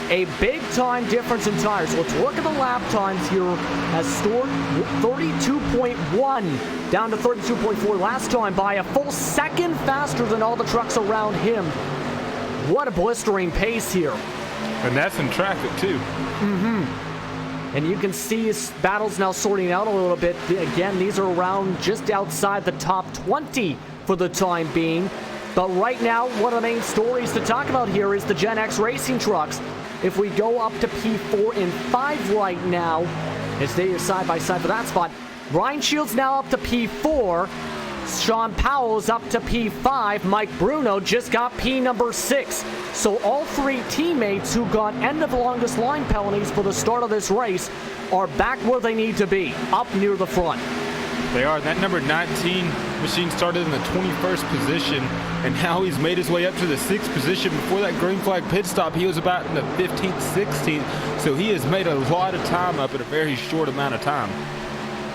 A big time difference in tires. Let's look at the lap times here. Has stored 32.1 down to 32.4 last time by a full second faster than all the trucks around him. What a blistering pace here. And that's in traffic too. And you can see his battles now sorting out a little bit. Again, these are around just outside the top 20 for the time being. But right now, one of the main stories to talk about here is the Gen X racing trucks. If we go up to P4 and 5 right now, and stay side by side for that spot, Ryan Shields now up to P4. Sean Powell's up to P5. Mike Bruno just got P number 6. So all 3 teammates who got end of longest line penalties for the start of this race are back where they need to be, up near the front. They are. That number 19 machine started in the 21st position, and now he's made his way up to the 6th position. Before that green flag pit stop, he was about in the 15th, 16th. So he has made a lot of time up in a very short amount of time.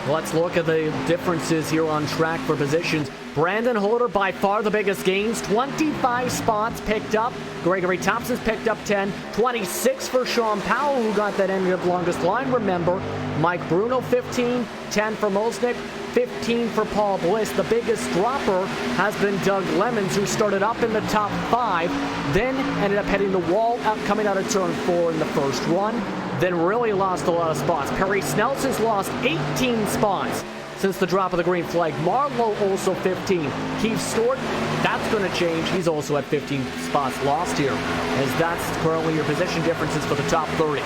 Let's look at the differences here on track for positions. Brandon Holder, by far the biggest gains. 25 spots picked up. Gregory Thompson's picked up 10. 26 for Sean Powell, who got that end of longest line, remember. Mike Bruno, 15. 10 for Mosnick. 15 for Paul Bliss. The biggest dropper has been Doug Lemons, who started up in the top 5, then ended up hitting the wall coming out of turn 4 in the first run, then really lost a lot of spots. Perry Snelson's lost 18 spots since the drop of the green flag. Marlowe also 15. Keith Stewart, that's going to change. He's also at 15 spots lost here, as that's currently your position differences for the top 30.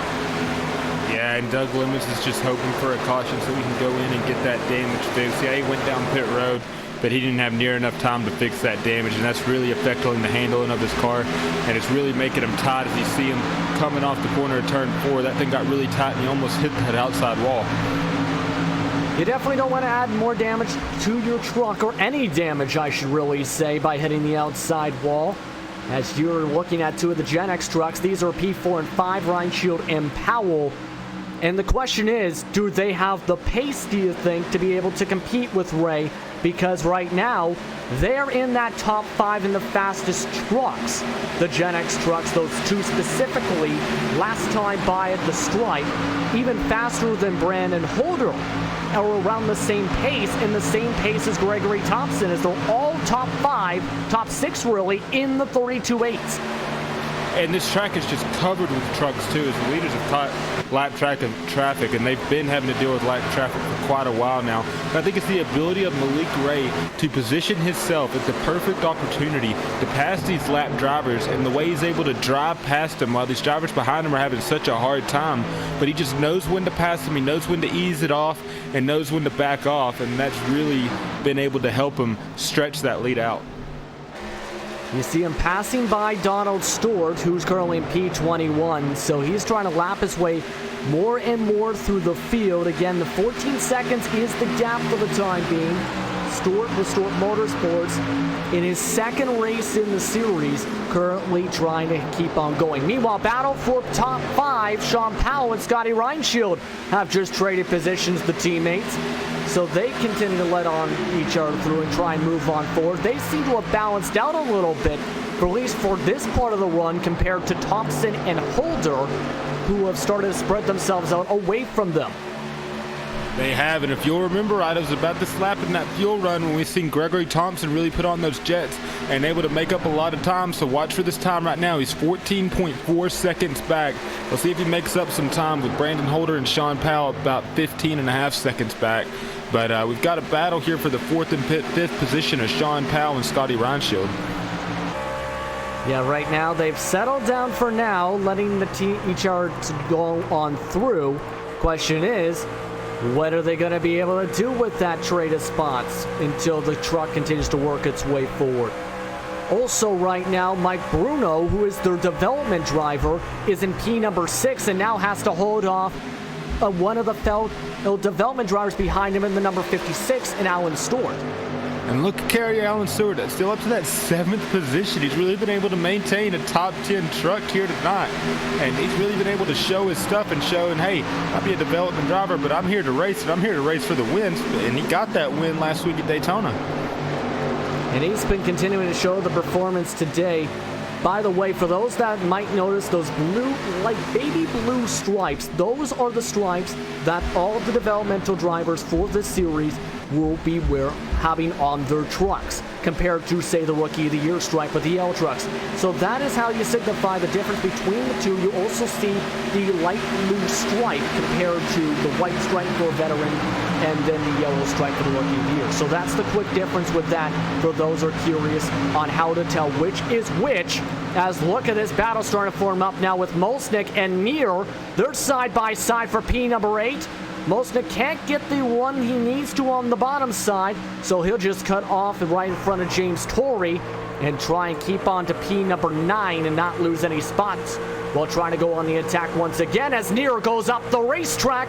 Yeah, and Doug Lemons is just hoping for a caution so he can go in and get that damage fixed. Yeah, he went down pit road, but he didn't have near enough time to fix that damage, and that's really affecting the handling of his car, and it's really making him tight as you see him coming off the corner of turn 4. That thing got really tight, and he almost hit that outside wall. You definitely don't want to add more damage to your truck, or any damage, I should really say, by hitting the outside wall. As you're looking at 2 of the Gen X trucks, these are P4 and 5, Reinshield and Powell. And the question is, do they have the pace, do you think, to be able to compete with Ray because right now they're in that top 5 in the fastest trucks. The Gen X trucks, those two specifically, last time by at the stripe, even faster than Brandon Holder, are around the same pace, in the same pace as Gregory Thompson, as they're all top 5, top 6 really, in the 32.8s. And this track is just covered with trucks too, as the leaders have caught lap traffic, and they've been having to deal with lap traffic for quite a while now. And I think it's the ability of Malik Ray to position himself at the perfect opportunity to pass these lap drivers, and the way he's able to drive past them while these drivers behind him are having such a hard time. But he just knows when to pass them, he knows when to ease it off, and knows when to back off, and that's really been able to help him stretch that lead out. You see him passing by Donald Stewart, who's currently in P21, so he's trying to lap his way more and more through the field. Again, the 14 seconds is the gap for the time being. Stewart with Stewart Motorsports in his second race in the series, currently trying to keep on going. Meanwhile, battle for top 5, Sean Powell and Scotty Reinschild have just traded positions, the teammates. So they continue to let on each other through and try and move on forward. They seem to have balanced out a little bit, at least for this part of the run, compared to Thompson and Holder, who have started to spread themselves out away from them. They have, and if you'll remember, I was about this lap in that fuel run when we seen Gregory Thompson really put on those jets and able to make up a lot of time. So watch for this time right now. He's 14.4 seconds back. We'll see if he makes up some time with Brandon Holder and Sean Powell about 15.5 seconds back. But we've got a battle here for the 4th and 5th position of Sean Powell and Scotty Reinschild. Yeah, right now they've settled down for now, letting the each other go on through. Question is, what are they going to be able to do with that trade of spots until the truck continues to work its way forward? Also right now, Mike Bruno, who is their development driver, is in P number 6 and now has to hold off one of the development drivers behind him in the number 56, and Alan Stewart. And look at Kerry Allen Stewart, still up to that 7th position. He's really been able to maintain a top 10 truck here tonight. And he's really been able to show his stuff and showing, hey, I'll be a development driver, but I'm here to race, and I'm here to race for the wins. And he got that win last week at Daytona. And he's been continuing to show the performance today. By the way, for those that might notice those blue, like baby blue stripes, those are the stripes that all the developmental drivers for this series will be having on their trucks, compared to, say, the Rookie of the Year stripe with the L trucks. So that is how you signify the difference between the two. You also see the light blue stripe compared to the white stripe for a veteran, and then the yellow stripe for the Rookie of the Year. So that's the quick difference with that, for those who are curious on how to tell which is which. As look at this battle starting to form up now with Molsnik and Mir. They're side by side for P number 8. Molsnik can't get the run he needs to on the bottom side, so he'll just cut off right in front of James Torrey and try and keep on to P number 9 and not lose any spots, while trying to go on the attack once again as Near goes up the racetrack.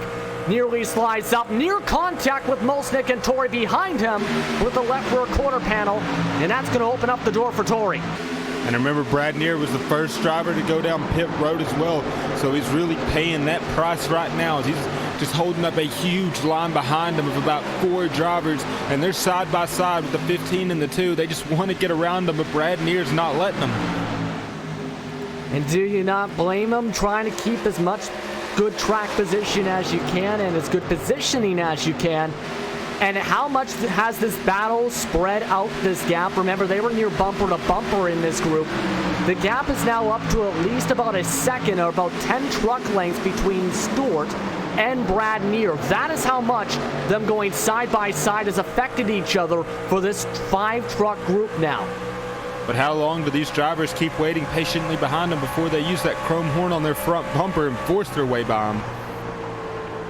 Nearly slides up, near contact with Molsnik and Torrey behind him with the left rear quarter panel, and that's going to open up the door for Torrey. And remember, Brad Neer was the first driver to go down pit road as well, so he's really paying that price right now. He's just holding up a huge line behind him of about 4 drivers, and they're side by side with the 15 and the 2. They just want to get around them, but Brad Neer's not letting them. And do you not blame him, trying to keep as much good track position as you can and as good positioning as you can? And how much has this battle spread out this gap? Remember, they were near bumper to bumper in this group. The gap is now up to at least about a second, or about 10 truck lengths between Stewart and Brad Neer. That is how much them going side by side has affected each other for this 5-truck group now. But how long do these drivers keep waiting patiently behind them before they use that chrome horn on their front bumper and force their way by them?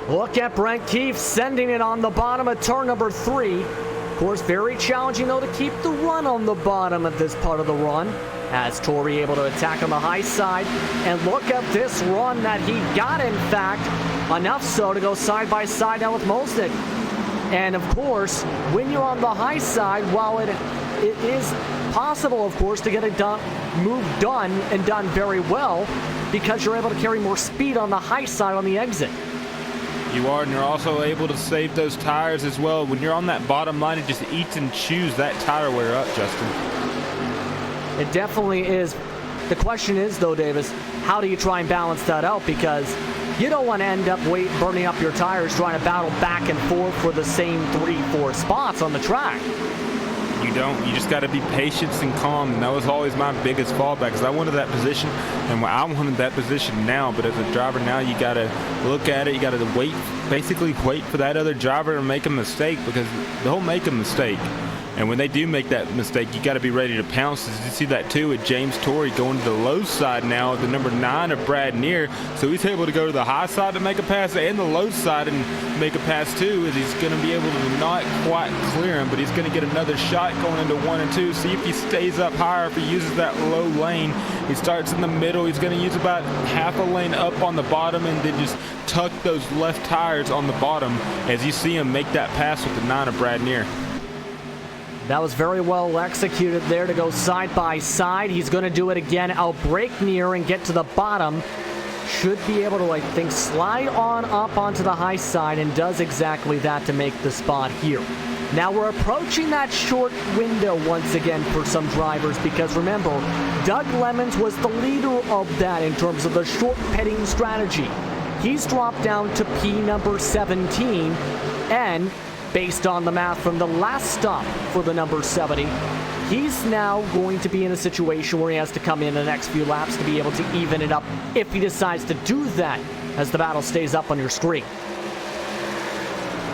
Look at Brent Keefe sending it on the bottom of turn number 3. Of course, very challenging, though, to keep the run on the bottom of this part of the run, as Torrey able to attack on the high side. And look at this run that he got, in fact, enough so to go side by side now with Molsnik. And, of course, when you're on the high side, while it is possible, of course, to get a move done and done very well, because you're able to carry more speed on the high side on the exit. You are, and you're also able to save those tires as well. When you're on that bottom line, it just eats and chews that tire wear up, Justin. It definitely is. The question is, though, Davis, how do you try and balance that out? Because you don't want to end up burning up your tires trying to battle back and forth for the same 3-4 spots on the track. You don't. You just got to be patient and calm, and that was always my biggest fallback, because I wanted that position, and I wanted that position now. But as a driver now, you got to look at it. You got to basically wait for that other driver to make a mistake, because they'll make a mistake. And when they do make that mistake, you got to be ready to pounce. As you see that too with James Torrey going to the low side now, the number 9 of Brad Neer. So he's able to go to the high side to make a pass and the low side and make a pass too, as he's going to be able to not quite clear him, but he's going to get another shot going into 1 and 2. See if he stays up higher, if he uses that low lane. He starts in the middle. He's going to use about half a lane up on the bottom and then just tuck those left tires on the bottom as you see him make that pass with the 9 of Brad Neer. That was very well executed there to go side by side. He's going to do it again. Outbrake Near and get to the bottom. Should be able to, I think, slide on up onto the high side, and does exactly that to make the spot here. Now we're approaching that short window once again for some drivers, because remember, Doug Lemons was the leader of that in terms of the short pitting strategy. He's dropped down to P number 17, and based on the math from the last stop for the number 70, he's now going to be in a situation where he has to come in the next few laps to be able to even it up if he decides to do that as the battle stays up on your screen.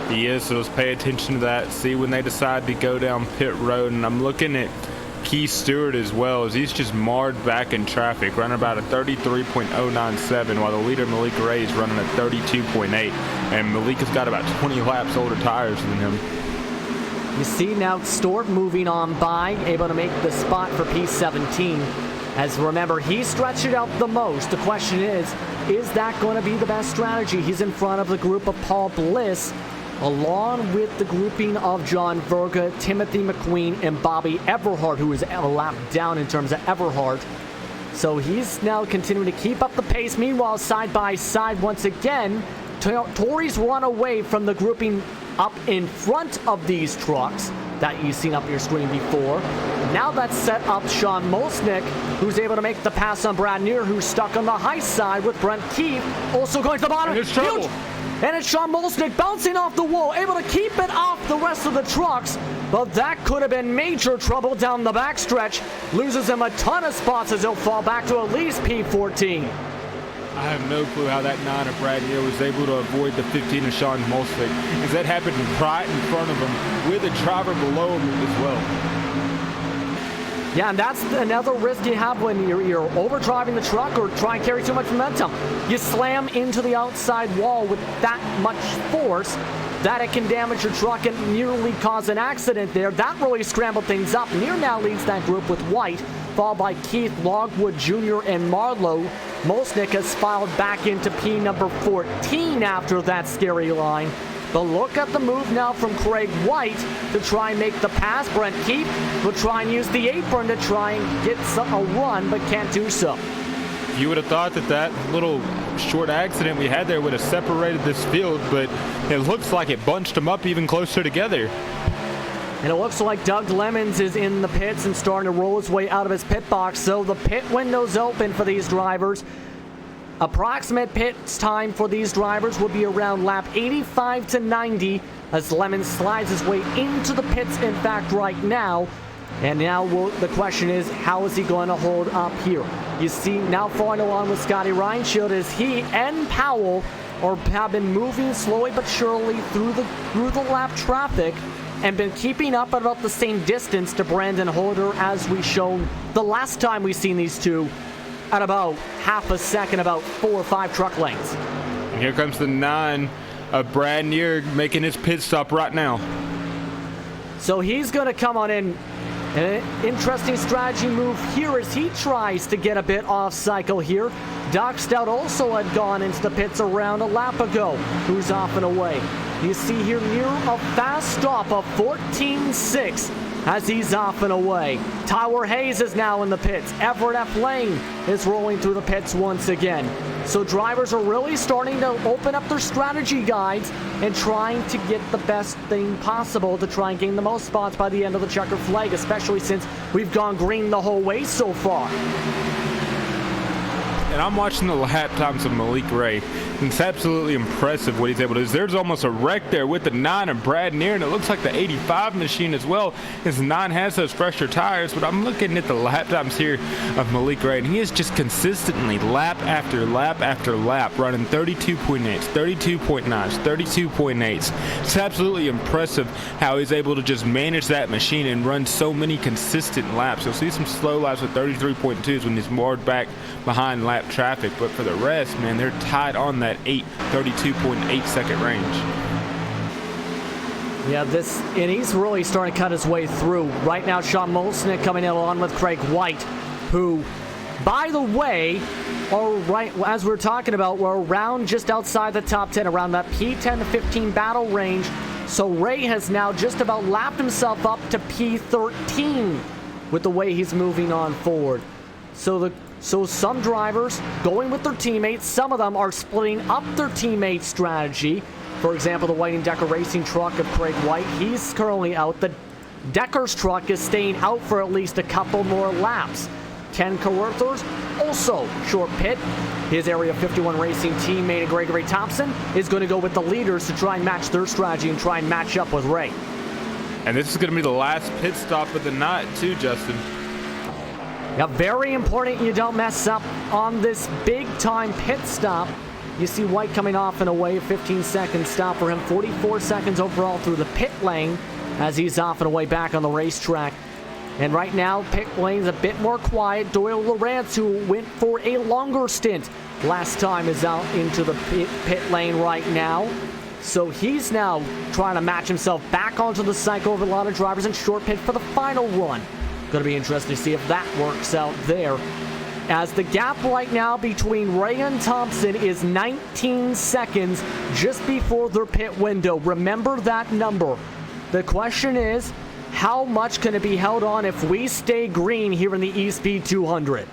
He is, so let's pay attention to that, see when they decide to go down pit road. And I'm looking at Keith Stewart as well, as he's just marred back in traffic, running about a 33.097, while the leader Malik Ray is running a 32.8, and Malik has got about 20 laps older tires than him. You see now Stewart moving on by, able to make the spot for P17. As remember, he stretched it out the most. The question is that going to be the best strategy? He's in front of the group of Paul Bliss, along with the grouping of John Verga, Timothy McQueen, and Bobby Everhart, who is a lap down in terms of Everhart. So he's now continuing to keep up the pace. Meanwhile, side by side once again, Torrey's run away from the grouping up in front of these trucks that you've seen up your screen before. Now that's set up Sean Molsnick, who's able to make the pass on Brad Neer, who's stuck on the high side with Brent Keefe, also going to the bottom. And it's trouble. Huge. And it's Sean Molsnick bouncing off the wall, able to keep it off the rest of the trucks. But that could have been major trouble down the backstretch. Loses him a ton of spots as he'll fall back to at least P14. I have no clue how that 9 of Brad Neer was able to avoid the 15 of Sean Molsnick, because that happened right in front of him with a driver below him as well. Yeah, and that's another risk you have when you're overdriving the truck or try and carry too much momentum. You slam into the outside wall with that much force that it can damage your truck and nearly cause an accident there. That really scrambled things up. Near now leads that group with White, followed by Keith Logwood Jr. and Marlowe. Molsnick has filed back into P number 14 after that scary line. But look at the move now from Craig White to try and make the pass. Brent Keefe will try and use the apron to try and get a run, but can't do so. You would have thought that little short accident we had there would have separated this field, but it looks like it bunched them up even closer together. And it looks like Doug Lemons is in the pits and starting to roll his way out of his pit box. So the pit window's open for these drivers. Approximate pit time for these drivers will be around lap 85 to 90 as Lemons slides his way into the pits, in fact, right now. And now the question is, how is he going to hold up here? You see now following along with Scotty Reinshield as he and Powell have been moving slowly but surely through the lap traffic and been keeping up at about the same distance to Brandon Holder as we showed the last time we seen these two, at about half a second, about 4 or 5 truck lengths. And here comes the 9 of Brad Neer making his pit stop right now. So he's going to come on in. An interesting strategy move here as he tries to get a bit off cycle here. Doc Stout also had gone into the pits around a lap ago, who's off and away. You see here near a fast stop of 14.6 as he's off and away. Tyler Hayes is now in the pits. Everett F. Lane is rolling through the pits once again. So drivers are really starting to open up their strategy guides and trying to get the best thing possible to try and gain the most spots by the end of the checkered flag, especially since we've gone green the whole way so far. And I'm watching the lap times of Malik Ray. And it's absolutely impressive what he's able to do. There's almost a wreck there with the 9 of Brad Neer, and it looks like the 85 machine as well. His 9 has those fresher tires, but I'm looking at the lap times here of Malik Ray, and he is just consistently lap after lap after lap running 32.8s, 32.9s, 32.8s. It's absolutely impressive how he's able to just manage that machine and run so many consistent laps. You'll see some slow laps with 33.2s when he's moored back behind lap traffic, but for the rest, man, they're tied on that 32.8 second range. Yeah, and he's really starting to cut his way through. Right now, Sean Molsnick coming in along with Craig White, who, by the way, as we're talking about, we're around just outside the top 10, around that P10 to 15 battle range. So Ray has now just about lapped himself up to P13 with the way he's moving on forward. So some drivers going with their teammates, some of them are splitting up their teammate strategy. For example, the White & Decker Racing truck of Craig White, he's currently out. The Decker's truck is staying out for at least a couple more laps. Ken Kawerthers also short pit. His Area 51 Racing teammate Gregory Thompson is going to go with the leaders to try and match their strategy and try and match up with Ray. And this is going to be the last pit stop of the night too, Justin. Now, very important you don't mess up on this big-time pit stop. You see White coming off in a way, 15-second stop for him, 44 seconds overall through the pit lane as he's off and away back on the racetrack. And right now, pit lane's a bit more quiet. Doyle Lawrence, who went for a longer stint last time, is out into the pit lane right now. So he's now trying to match himself back onto the cycle of a lot of drivers in short pit for the final run. Going to be interesting to see if that works out there. As the gap right now between Ray and Thompson is 19 seconds just before their pit window. Remember that number. The question is, how much can it be held on if we stay green here in the Espeed 200?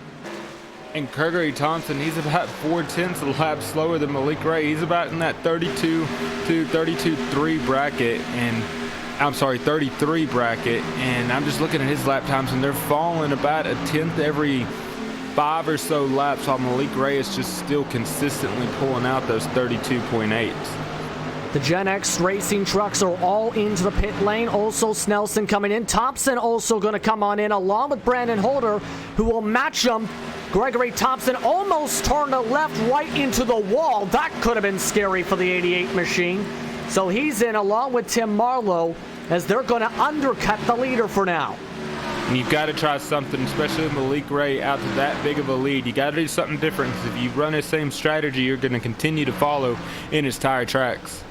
And Gregory Thompson, he's about 4/10 of a lap slower than Malik Ray. He's about in that 32 to 32.3 bracket, and I'm sorry, 33 bracket, and I'm just looking at his lap times, and they're falling about a tenth every 5 or so laps, while Malik Ray is just still consistently pulling out those 32.8s. The Gen X racing trucks are all into the pit lane. Also, Snelson coming in. Thompson also going to come on in along with Brandon Holder, who will match them. Gregory Thompson almost turned a left right into the wall. That could have been scary for the 88 machine. So he's in along with Tim Marlowe as they're going to undercut the leader for now. And you've got to try something, especially with Malik Ray out to that big of a lead. You got to do something different, because if you run the same strategy, you're going to continue to follow in his tire tracks.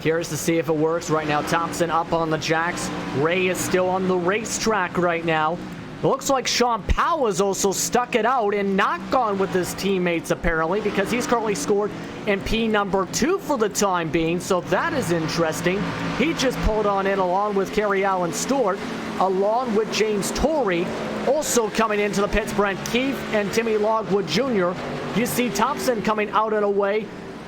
Curious to see if it works. Right now, Thompson up on the jacks. Ray is still on the racetrack right now. It looks like Sean Powell has also stuck it out and not gone with his teammates, apparently, because he's currently scored in P number 2 for the time being, so that is interesting. He just pulled on in along with Kerry Allen Stewart, along with James Torrey. Also coming into the pits, Brent Keefe and Timmy Logwood Jr. You see Thompson coming out and away.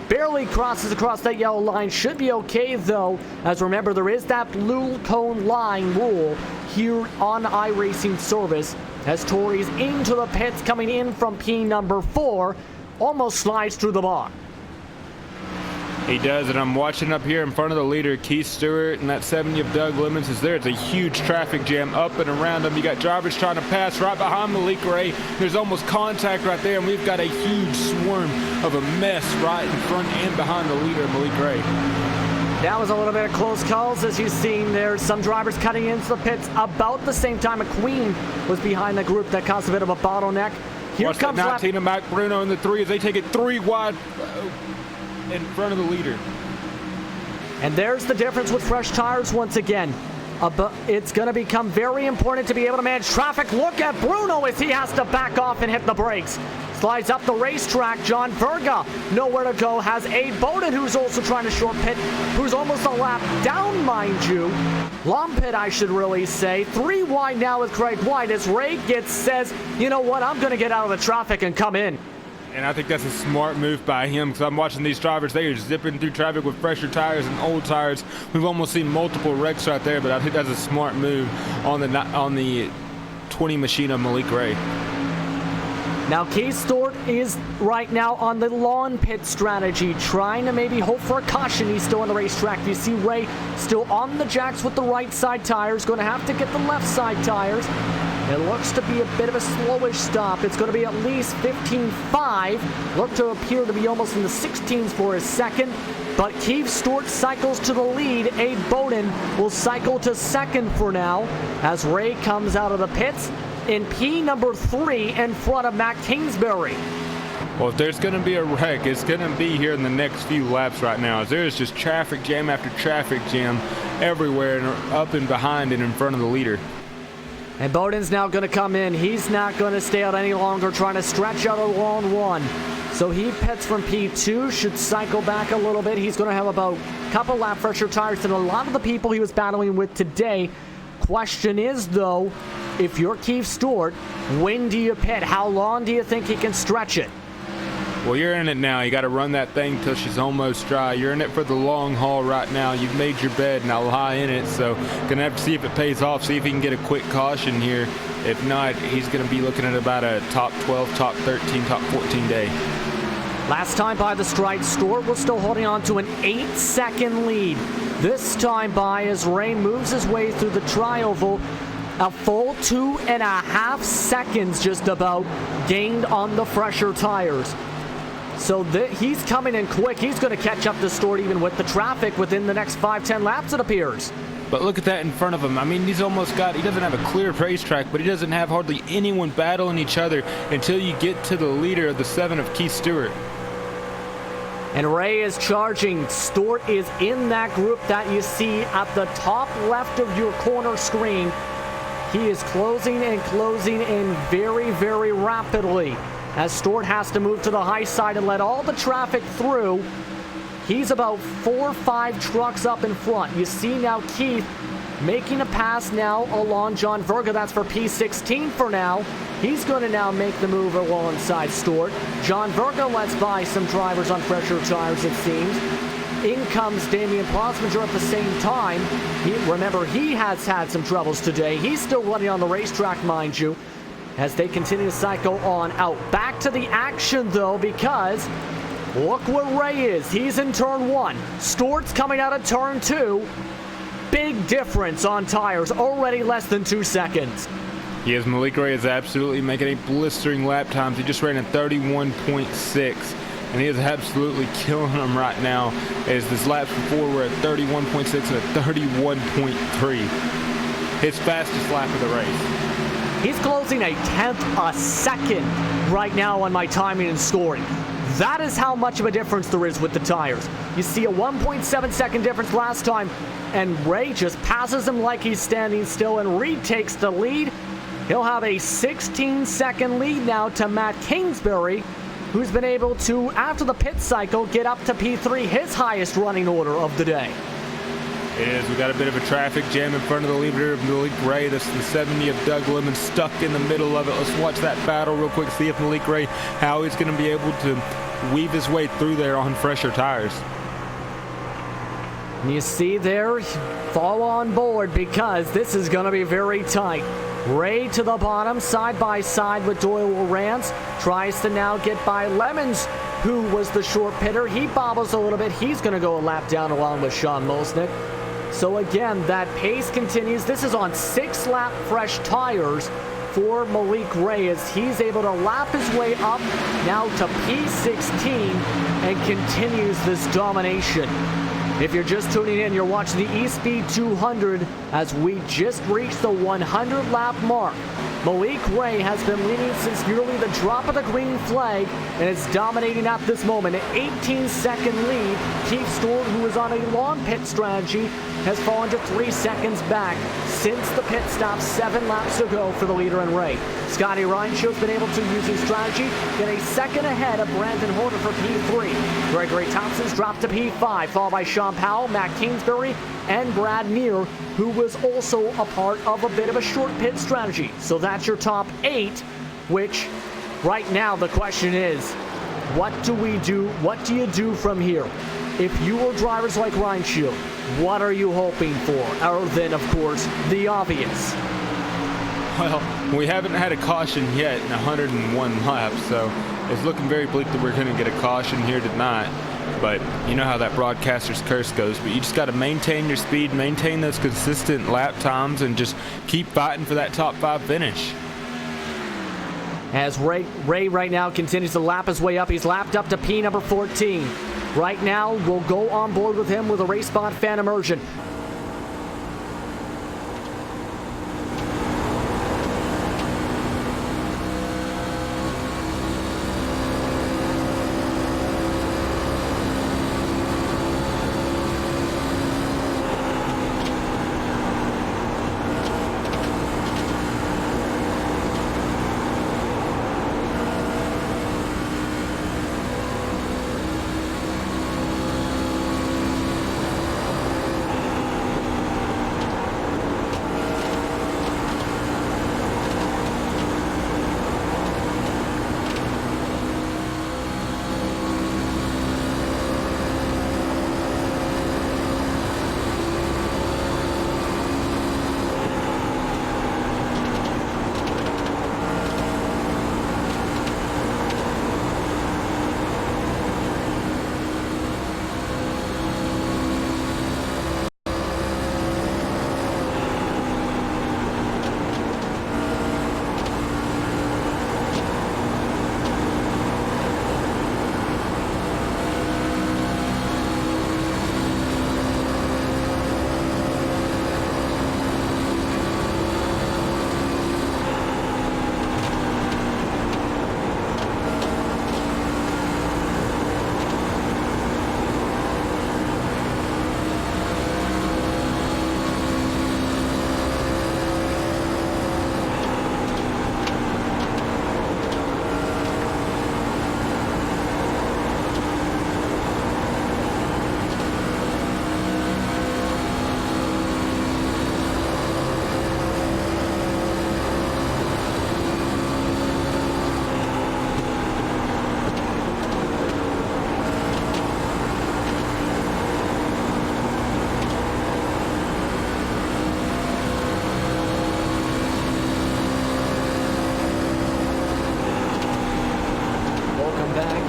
Barely crosses across that yellow line. Should be okay, though, as remember, there is that blue cone line rule here on iRacing Service, as Torrey's into the pits, coming in from P number 4, almost slides through the bar. He does, and I'm watching up here in front of the leader, Keith Stewart, and that 70 of Doug Lemons is there. It's a huge traffic jam up and around him. You got drivers trying to pass right behind Malik Ray. There's almost contact right there, and we've got a huge swarm of a mess right in front and behind the leader, Malik Ray. That was a little bit of close calls, as you've seen there. Some drivers cutting into the pits about the same time McQueen was behind the group. That caused a bit of a bottleneck. Here Watch comes that 19 of Mac Bruno in the 3 as they take it 3 wide in front of the leader. And there's the difference with fresh tires once again. It's going to become very important to be able to manage traffic. Look at Bruno as he has to back off and hit the brakes. Slides up the racetrack. John Verga, nowhere to go. Has Abe Bowden, who's also trying to short pit, who's almost a lap down, mind you. Long pit, I should really say. 3 wide now with Craig White as Ray says, you know what, I'm going to get out of the traffic and come in. And I think that's a smart move by him, because I'm watching these drivers. They are zipping through traffic with fresher tires and old tires. We've almost seen multiple wrecks right there, but I think that's a smart move on the 20 machine of Malik Ray. Now, Keith Stewart is right now on the lawn pit strategy, trying to maybe hope for a caution. He's still on the racetrack. You see Ray still on the jacks with the right side tires, going to have to get the left side tires. It looks to be a bit of a slowish stop. It's going to be at least 15.5. Look to appear to be almost in the 16s for his second. But Keith Stewart cycles to the lead. Abe Bowden will cycle to second for now as Ray comes out of the pits in P number 3 in front of Matt Kingsbury. Well, if there's going to be a wreck, it's going to be here in the next few laps right now, as there's just traffic jam after traffic jam everywhere and up and behind and in front of the leader. And Bowden's now going to come in. He's not going to stay out any longer, trying to stretch out a long run. So he pits from P2, should cycle back a little bit. He's going to have about a couple lap fresher tires than a lot of the people he was battling with today. Question is, though, if you're Keith Stewart, when do you pit? How long do you think he can stretch it? Well, you're in it now. You got to run that thing till she's almost dry. You're in it for the long haul right now. You've made your bed, now lie in it. So gonna have to see if it pays off, see if he can get a quick caution here. If not, he's gonna be looking at about a top 12, top 13, top 14 day. Last time by the stripe, Stewart was still holding on to an 8-second lead. This time by as Ray moves his way through the tri-oval, a full 2.5 seconds just about gained on the fresher tires. So he's coming in quick. He's going to catch up to Stewart even with the traffic within the next 5-10 laps, it appears. But look at that in front of him. I mean, he doesn't have a clear racetrack, but he doesn't have hardly anyone battling each other until you get to the leader of the 7 of Keith Stewart. And Ray is charging. Stewart is in that group that you see at the top left of your corner screen. He is closing in very, very rapidly as Stewart has to move to the high side and let all the traffic through. He's about 4 or 5 trucks up in front. You see now Keith making a pass now along John Verga. That's for P16 for now. He's going to now make the move alongside Stewart. John Verga lets by some drivers on fresher tires, it seems. In comes Damian Plosmager at the same time. Remember, he has had some troubles today. He's still running on the racetrack, mind you, as they continue to cycle on out. Back to the action, though, because look where Ray is. He's in turn 1. Stewart's coming out of turn 2. Big difference on tires, already less than 2 seconds. Yes, Malik Ray is absolutely making a blistering lap times. He just ran a 31.6. And he is absolutely killing them right now, as this laps before were at 31.6 and a 31.3. His fastest lap of the race. He's closing a 1/10 a second right now on my timing and scoring. That is how much of a difference there is with the tires. You see a 1.7 second difference last time, and Ray just passes him like he's standing still, and Reed takes the lead. He'll have a 16-second lead now to Matt Kingsbury, who's been able to, after the pit cycle, get up to P3, his highest running order of the day. It is. We got a bit of a traffic jam in front of the leader of Malik Ray. This is the 70 of Doug Lemon stuck in the middle of it. Let's watch that battle real quick, see if Malik Ray, how he's going to be able to weave his way through there on fresher tires. And you see there, fall on board because this is going to be very tight. Ray to the bottom, side by side with Doyle Rance. Tries to now get by Lemons, who was the short pitter. He bobbles a little bit. He's going to go a lap down along with Sean Mosnick. So again, that pace continues. This is on 6-lap fresh tires for Malik Ray as he's able to lap his way up now to P16 and continues this domination. If you're just tuning in, you're watching the Espeed 200 as we just reached the 100-lap mark. Malik Ray has been leading since nearly the drop of the green flag and is dominating at this moment. An 18-second lead. Keith Stewart, who is on a long pit strategy, has fallen to 3 seconds back since the pit stop, 7 laps to go for the leader in Ray. Scotty Reinschild's been able to use his strategy, get a second ahead of Brandon Horner for P3. Gregory Thompson's dropped to P5, followed by Sean Powell, Matt Kingsbury, and Brad Neer, who was also a part of a bit of a short pit strategy. So that's your top 8, which right now the question is, what do we do? What do you do from here? If you were drivers like Ryan Shield, what are you hoping for? Other than, of course, the obvious. Well, we haven't had a caution yet in 101 laps, so it's looking very bleak that we're going to get a caution here tonight. But you know how that broadcaster's curse goes. But you just got to maintain your speed, maintain those consistent lap times, and just keep fighting for that top 5 finish. As Ray right now continues to lap his way up. He's lapped up to P number 14. Right now, we'll go on board with him with a RaceSpot fan immersion.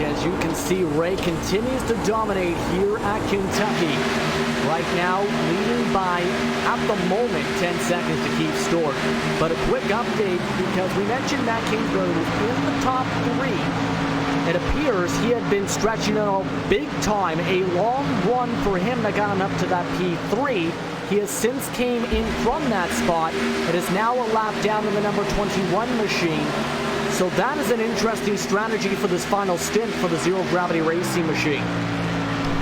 As you can see, Ray continues to dominate here at Kentucky. Right now, leading by, at the moment, 10 seconds to keep score. But a quick update, because we mentioned Matt Kingsbury was in the top 3. It appears he had been stretching it out big time. A long run for him that got him up to that P3. He has since came in from that spot. It is now a lap down to the number 21 machine. So that is an interesting strategy for this final stint for the zero-gravity racing machine.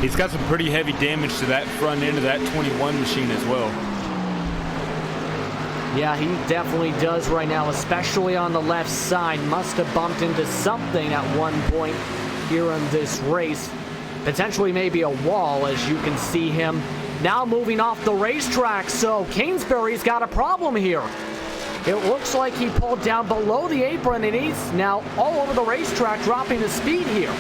He's got some pretty heavy damage to that front end of that 21 machine as well. Yeah, he definitely does right now, especially on the left side. Must have bumped into something at one point here in this race. Potentially maybe a wall, as you can see him now moving off the racetrack. So Kingsbury's got a problem here. It looks like he pulled down below the apron, and he's now all over the racetrack, dropping his speed here.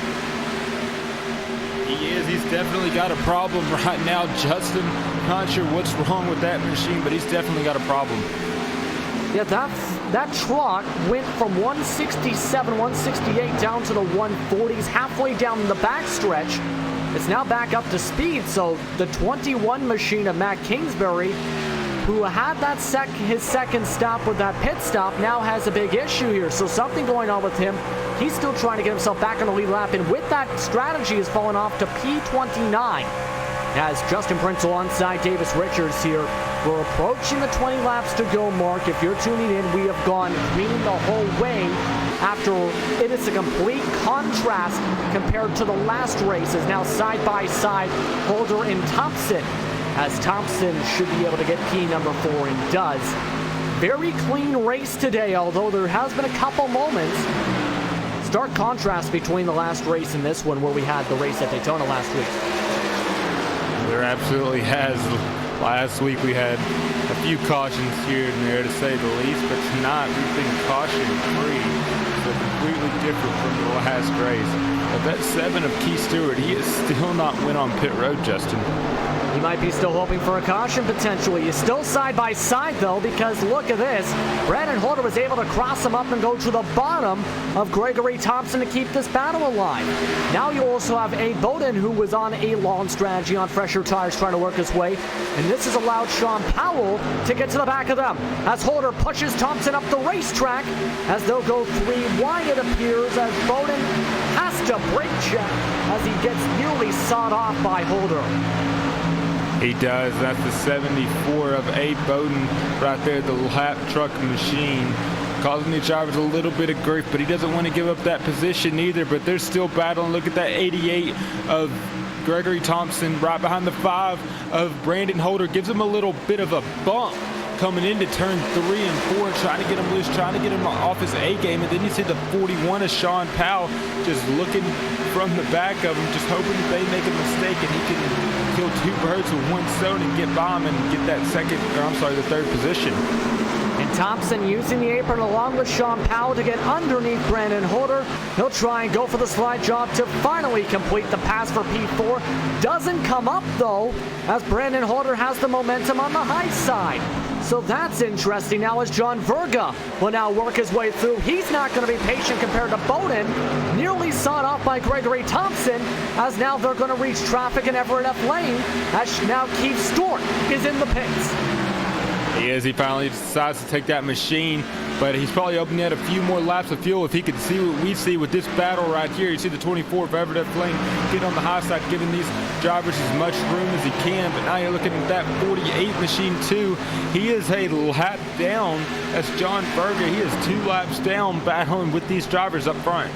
He is. He's definitely got a problem right now, Justin. Not sure what's wrong with that machine, but he's definitely got a problem. Yeah, that truck went from 167, 168 down to the 140s, halfway down the backstretch. It's now back up to speed, so the 21 machine of Matt Kingsbury, who had that his second stop with that pit stop, now has a big issue here. So something going on with him. He's still trying to get himself back on the lead lap, and with that strategy has fallen off to P29. As Justin Prince alongside Davis Richards here, we're approaching the 20 laps to go mark. If you're tuning in, we have gone green the whole way after it is a complete contrast compared to the last race. Is now side by side, Holder and Thompson, as Thompson should be able to get P number 4 and does. Very clean race today, although there has been a couple moments. Stark contrast between the last race and this one, where we had the race at Daytona last week. There absolutely has. Last week we had a few cautions here and there, to say the least, but tonight we've been caution free. So completely different from the last race. But that 7 of Keith Stewart, he is still not win on pit road, Justin. He might be still hoping for a caution potentially. He's still side by side though, because look at this. Brandon Holder was able to cross him up and go to the bottom of Gregory Thompson to keep this battle alive. Now you also have Abe Bowden, who was on a long strategy on fresher tires trying to work his way. And this has allowed Sean Powell to get to the back of them as Holder pushes Thompson up the racetrack as they'll go 3 wide, it appears, as Bowden has to brake check as he gets nearly sawed off by Holder. He does. That's the 74 of Abe Bowden right there, the lap truck machine, causing the drivers a little bit of grief, but he doesn't want to give up that position either, but they're still battling. Look at that 88 of Gregory Thompson right behind the 5 of Brandon Holder. Gives him a little bit of a bump coming into turn 3 and 4, trying to get him loose, trying to get him off his A game. And then you see the 41 of Sean Powell just looking from the back of him, just hoping that they make a mistake and he can kill 2 birds with 1 stone and get by him and get that the 3rd position. And Thompson using the apron along with Sean Powell to get underneath Brandon Holder. He'll try and go for the slide job to finally complete the pass for P4. Doesn't come up though, as Brandon Holder has the momentum on the high side. So that's interesting now as John Verga will now work his way through. He's not going to be patient compared to Bowden. Nearly sawed off by Gregory Thompson as now they're going to reach traffic in Everett F lane as now Keith Stewart is in the pits. He is. He finally decides to take that machine, but he's probably opening at a few more laps of fuel if he could see what we see with this battle right here. You see the 24 of Everett F lane get on the high side, giving these drivers as much room as he can, but now you're looking at that 48 machine too. He is a lap down. That's John Verga. He is 2 laps down, battling with these drivers up front.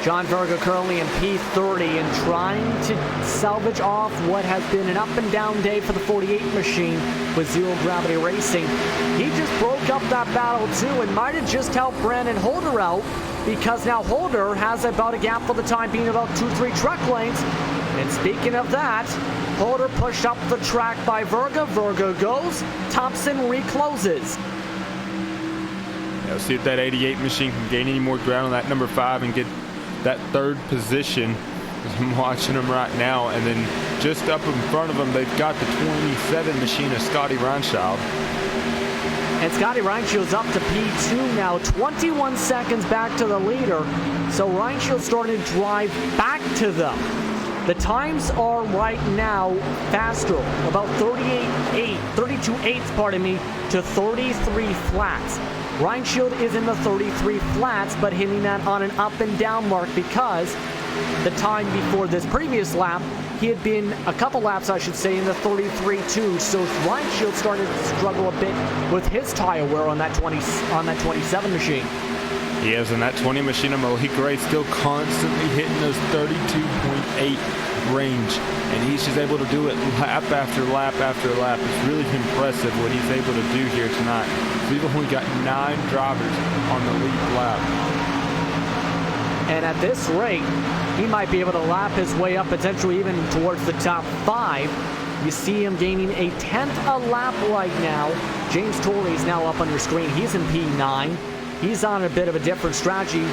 John Verga currently in P30 and trying to salvage off what has been an up and down day for the 48 machine with Zero Gravity Racing. He just broke up that battle too and might have just helped Brandon Holder out, because now Holder has about a gap for the time being, about 2-3 truck lengths. And speaking of that, Holder pushed up the track by Verga. Verga goes, Thompson recloses. Now see if that 88 machine can gain any more ground on that number 5 and get that 3rd position. I'm watching them right now, and then just up in front of them, they've got the 27 machine of Scotty Reinschild. And Scotty Reinschild's up to P2 now, 21 seconds back to the leader. So Reinschild's starting to drive back to them. The times are right now faster, about 32/8, pardon me, to 33 flats. Reinschild is in the 33 flats, but hitting that on an up and down mark because the time before this previous lap, he had been a couple laps, I should say, in the 33.2. So Reinschild started to struggle a bit with his tire wear on that 27 machine. He is in that 20 machine of Malik Ray, still constantly hitting those 32.8 range, and he's just able to do it lap after lap after lap. It's really impressive what he's able to do here tonight. So we've only got 9 drivers on the lead lap. And at this rate, he might be able to lap his way up, potentially even towards the top 5. You see him gaining a 10th a lap right now. James Torrey is now up on your screen. He's in P9. He's on a bit of a different strategy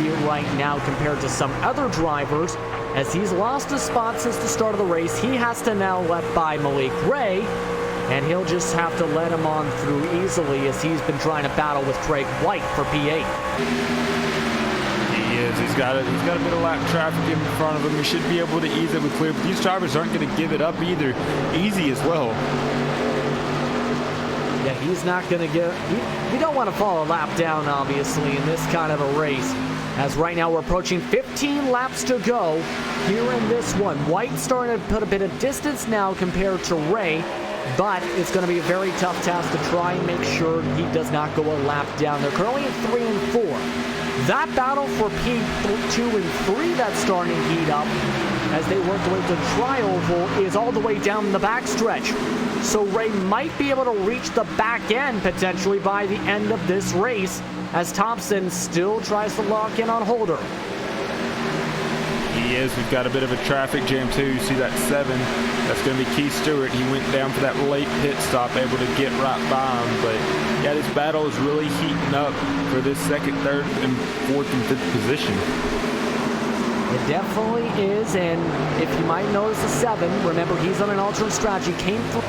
here right now compared to some other drivers, as he's lost a spot since the start of the race. He has to now let by Malik Ray, and he'll just have to let him on through easily as he's been trying to battle with Craig White for P8. He is. He's got a bit of lap traffic in front of him. He should be able to ease it with clear, but these drivers aren't going to give it up either. Easy as well. Yeah, he's not going to get... You don't want to fall a lap down, obviously, in this kind of a race. As right now we're approaching 15 laps to go here in this one. White's starting to put a bit of distance now compared to Ray, but it's going to be a very tough task to try and make sure he does not go a lap down. They're currently at 3 and 4. That battle for P2 and 3 that's starting to heat up as they work their way to tri-oval is all the way down the backstretch. So Ray might be able to reach the back end potentially by the end of this race, as Thompson still tries to lock in on Holder. He He is. We've got a bit of a traffic jam too. You see that 7. That's going to be Keith Stewart. He went down for that late pit stop, able to get right by him. But yeah, this battle is really heating up for this 2nd, 3rd, and 4th and 5th position. It definitely is, and if you might notice the 7, remember he's on an alternate strategy, came through.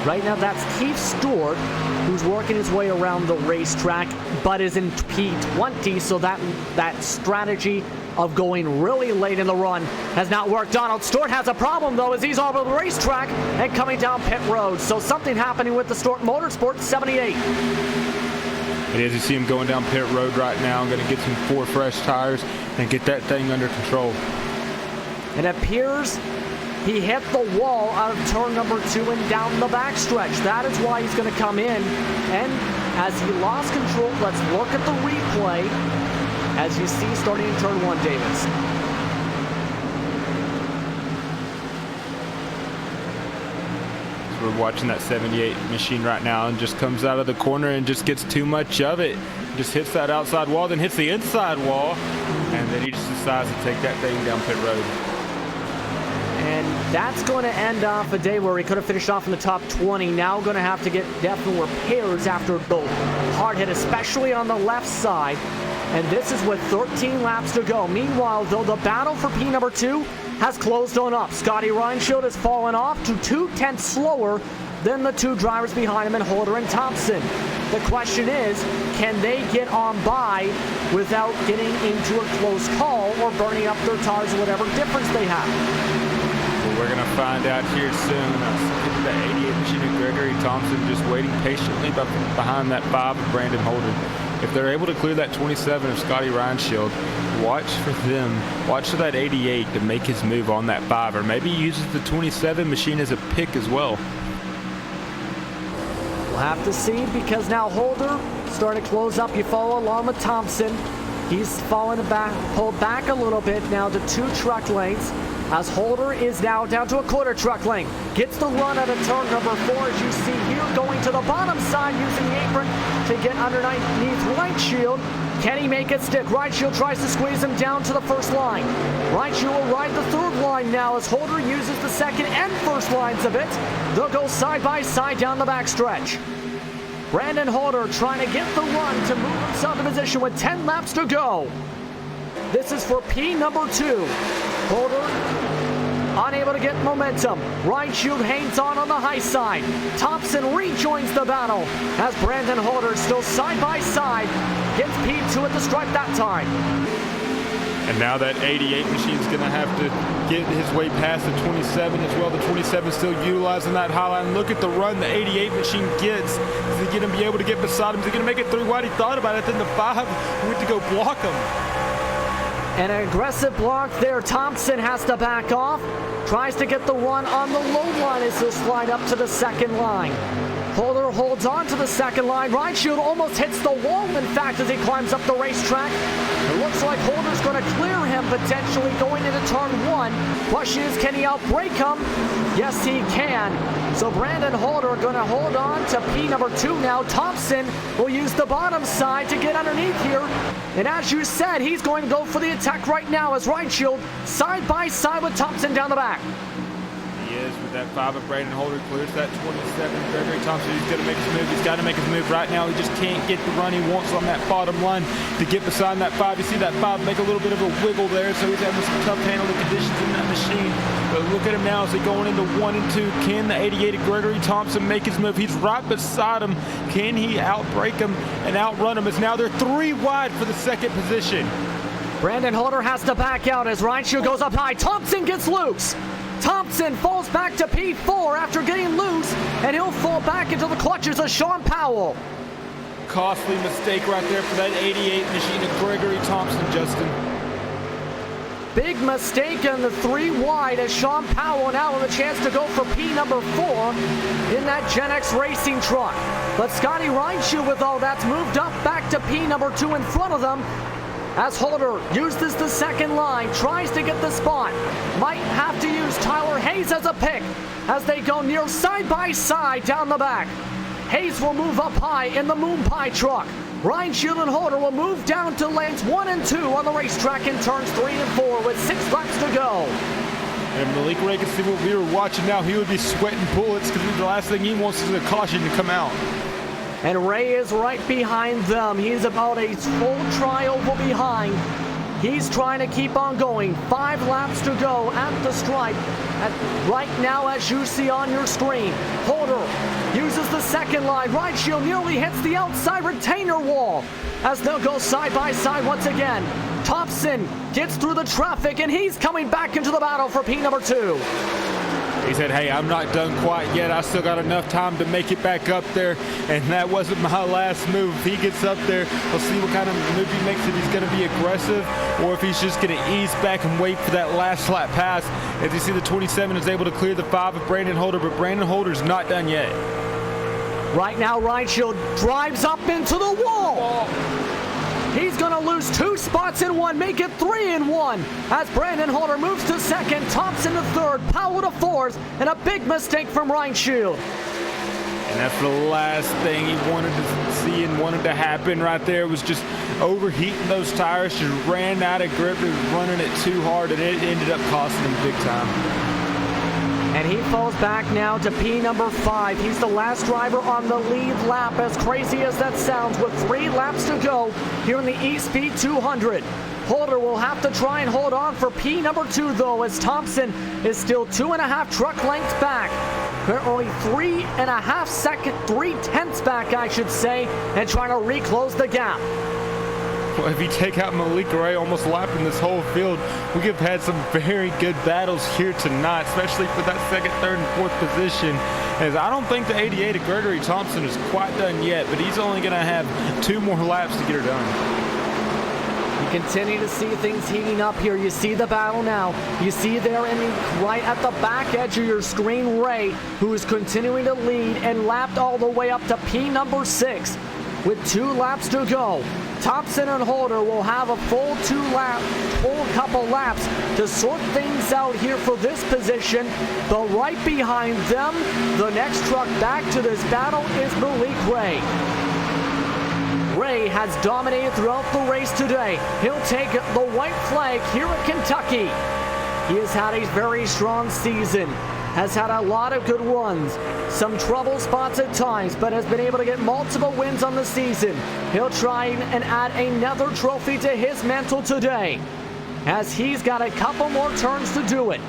Right now that's Keith Stewart, who's working his way around the racetrack, but is in P20, so that strategy of going really late in the run has not worked. Donald Stewart has a problem, though, as he's over the racetrack and coming down pit road. So something happening with the Stewart Motorsports 78. It is. You see him going down pit road right now. I'm going to get some 4 fresh tires and get that thing under control. It appears he hit the wall out of turn number 2 and down the backstretch. That is why he's going to come in. And as he lost control, let's look at the replay. As you see, starting in turn 1, Davis. We're watching that 78 machine right now and just comes out of the corner and just gets too much of it. Just hits that outside wall, then hits the inside wall, and then he just decides to take that thing down pit road. And that's going to end off a day where he could have finished off in the top 20. Now going to have to get definite repairs after the hard hit, especially on the left side. And this is with 13 laps to go. Meanwhile, though, the battle for P number 2 has closed on up. Scotty Reinschild has fallen off to 2/10 slower than the 2 drivers behind him in Holder and Thompson. The question is, can they get on by without getting into a close call or burning up their tires or whatever difference they have? Well, we're going to find out here soon. The 88 machine of Gregory Thompson just waiting patiently behind that 5 of Brandon Holder. If they're able to clear that 27 of Scotty Reinschild, watch for them. Watch for that 88 to make his move on that 5, or maybe he uses the 27 machine as a pick as well. We'll have to see, because now Holder starting to close up. You follow along with Thompson. He's fallen back, pulled back a little bit now to 2 truck lanes, as Holder is now down to a 1/4 truck lane. Gets the run out of turn number 4, as you see here, going to the bottom side using the apron to get underneath Reinschild. Can he make it stick? Reinschild tries to squeeze him down to the 1st line. Reinschild will ride the 3rd line now as Holder uses the 2nd and 1st lines of it. They'll go side by side down the backstretch. Brandon Holder trying to get the run to move himself to position with 10 laps to go. This is for P number 2. Holder unable to get momentum. Reinschild hangs on the high side. Thompson rejoins the battle as Brandon Holder still side by side gets P2 at the stripe that time. And now that 88 machine is going to have to get his way past the 27 as well. The 27 still utilizing that high line. Look at the run the 88 machine gets. Is he going to be able to get beside him? Is he going to make it 3 wide? He thought about it. Then the 5 went to go block him. An aggressive block there. Thompson has to back off. Tries to get the run on the low line as he'll slide up to the 2nd line. Holder holds on to the 2nd line. Reinschild almost hits the wall, in fact, as he climbs up the racetrack. It looks like Holder's going to clear him, potentially going into turn 1. Question is, can he outbrake him? Yes, he can. So Brandon Holder going to hold on to P number 2 now. Thompson will use the bottom side to get underneath here. And as you said, he's going to go for the attack right now as Reinschild side by side with Thompson down the back. He is with that 5 of Brandon Holder, clears that 27. Gregory Thompson, he's going to make his move. He's got to make his move right now. He just can't get the run he wants on that bottom line to get beside that 5. You see that 5 make a little bit of a wiggle there, so he's having some tough handling conditions in that machine. But look at him now as they're going into 1 and 2. Can the 88 of Gregory Thompson make his move? He's right beside him. Can he outbreak him and outrun him? As now they're 3 wide for the 2nd position. Brandon Holder has to back out as Reinschild goes up high. Thompson gets loose. Thompson falls back to P4 after getting loose, and he'll fall back into the clutches of Sean Powell. Costly mistake right there for that 88 machine of Gregory Thompson, Justin. Big mistake in the 3 wide as Sean Powell now with a chance to go for P number 4 in that Gen X racing truck. But Scotty Reinschild with all that's moved up back to P number 2 in front of them. As Holder uses the 2nd line, tries to get the spot. Might have to use Tyler Hayes as a pick as they go near side by side down the back. Hayes will move up high in the Moon Pie truck. Ryan Shield and Holder will move down to lanes 1 and 2 on the racetrack in turns 3 and 4 with 6 laps to go. And Malik Ray can see what we were watching now. He would be sweating bullets because the last thing he wants is a caution to come out. And Ray is right behind them. He's about a full tri-oval behind. He's trying to keep on going. 5 laps to go at the stripe. Right now, as you see on your screen, Holder uses the second line. Right shield nearly hits the outside retainer wall as they'll go side by side once again. Thompson gets through the traffic, and he's coming back into the battle for P number 2. He said, hey, I'm not done quite yet. I still got enough time to make it back up there. And that wasn't my last move. If he gets up there, we'll see what kind of move he makes, if he's going to be aggressive or if he's just going to ease back and wait for that last lap pass. As you see, the 27 is able to clear the 5 of Brandon Holder, but Brandon Holder's not done yet. Right now, Ryan Shield drives up into the wall. He's going to lose 2 spots in 1, make it 3 in 1. As Brandon Holder moves to 2nd, Thompson to 3rd, Powell to 4th, and a big mistake from Ryan Shield. And that's the last thing he wanted to see and wanted to happen right there, was just overheating those tires, just ran out of grip, he was running it too hard, and it ended up costing him big time. And he falls back now to P number 5. He's the last driver on the lead lap, as crazy as that sounds, with 3 laps to go here in the Espeed 200. Holder will have to try and hold on for P number 2, though, as Thompson is still 2.5 truck lengths back. Only 3 tenths back, I should say, and trying to reclose the gap. Well, if you take out Malik Ray almost lapping this whole field, we have had some very good battles here tonight, especially for that 2nd, 3rd, and 4th position. As I don't think the 88 of Gregory Thompson is quite done yet, but he's only going to have 2 more laps to get her done. You continue to see things heating up here. You see the battle now. You see there right at the back edge of your screen, Ray, who is continuing to lead and lapped all the way up to P number 6 with 2 laps to go. Thompson and Holder will have a full couple laps to sort things out here for this position. But right behind them, the next truck back to this battle is Malik Ray. Ray has dominated throughout the race today. He'll take the white flag here at Kentucky. He has had a very strong season, has had a lot of good runs, some trouble spots at times, but has been able to get multiple wins on the season. He'll try and add another trophy to his mantle today, as he's got a couple more turns to do it.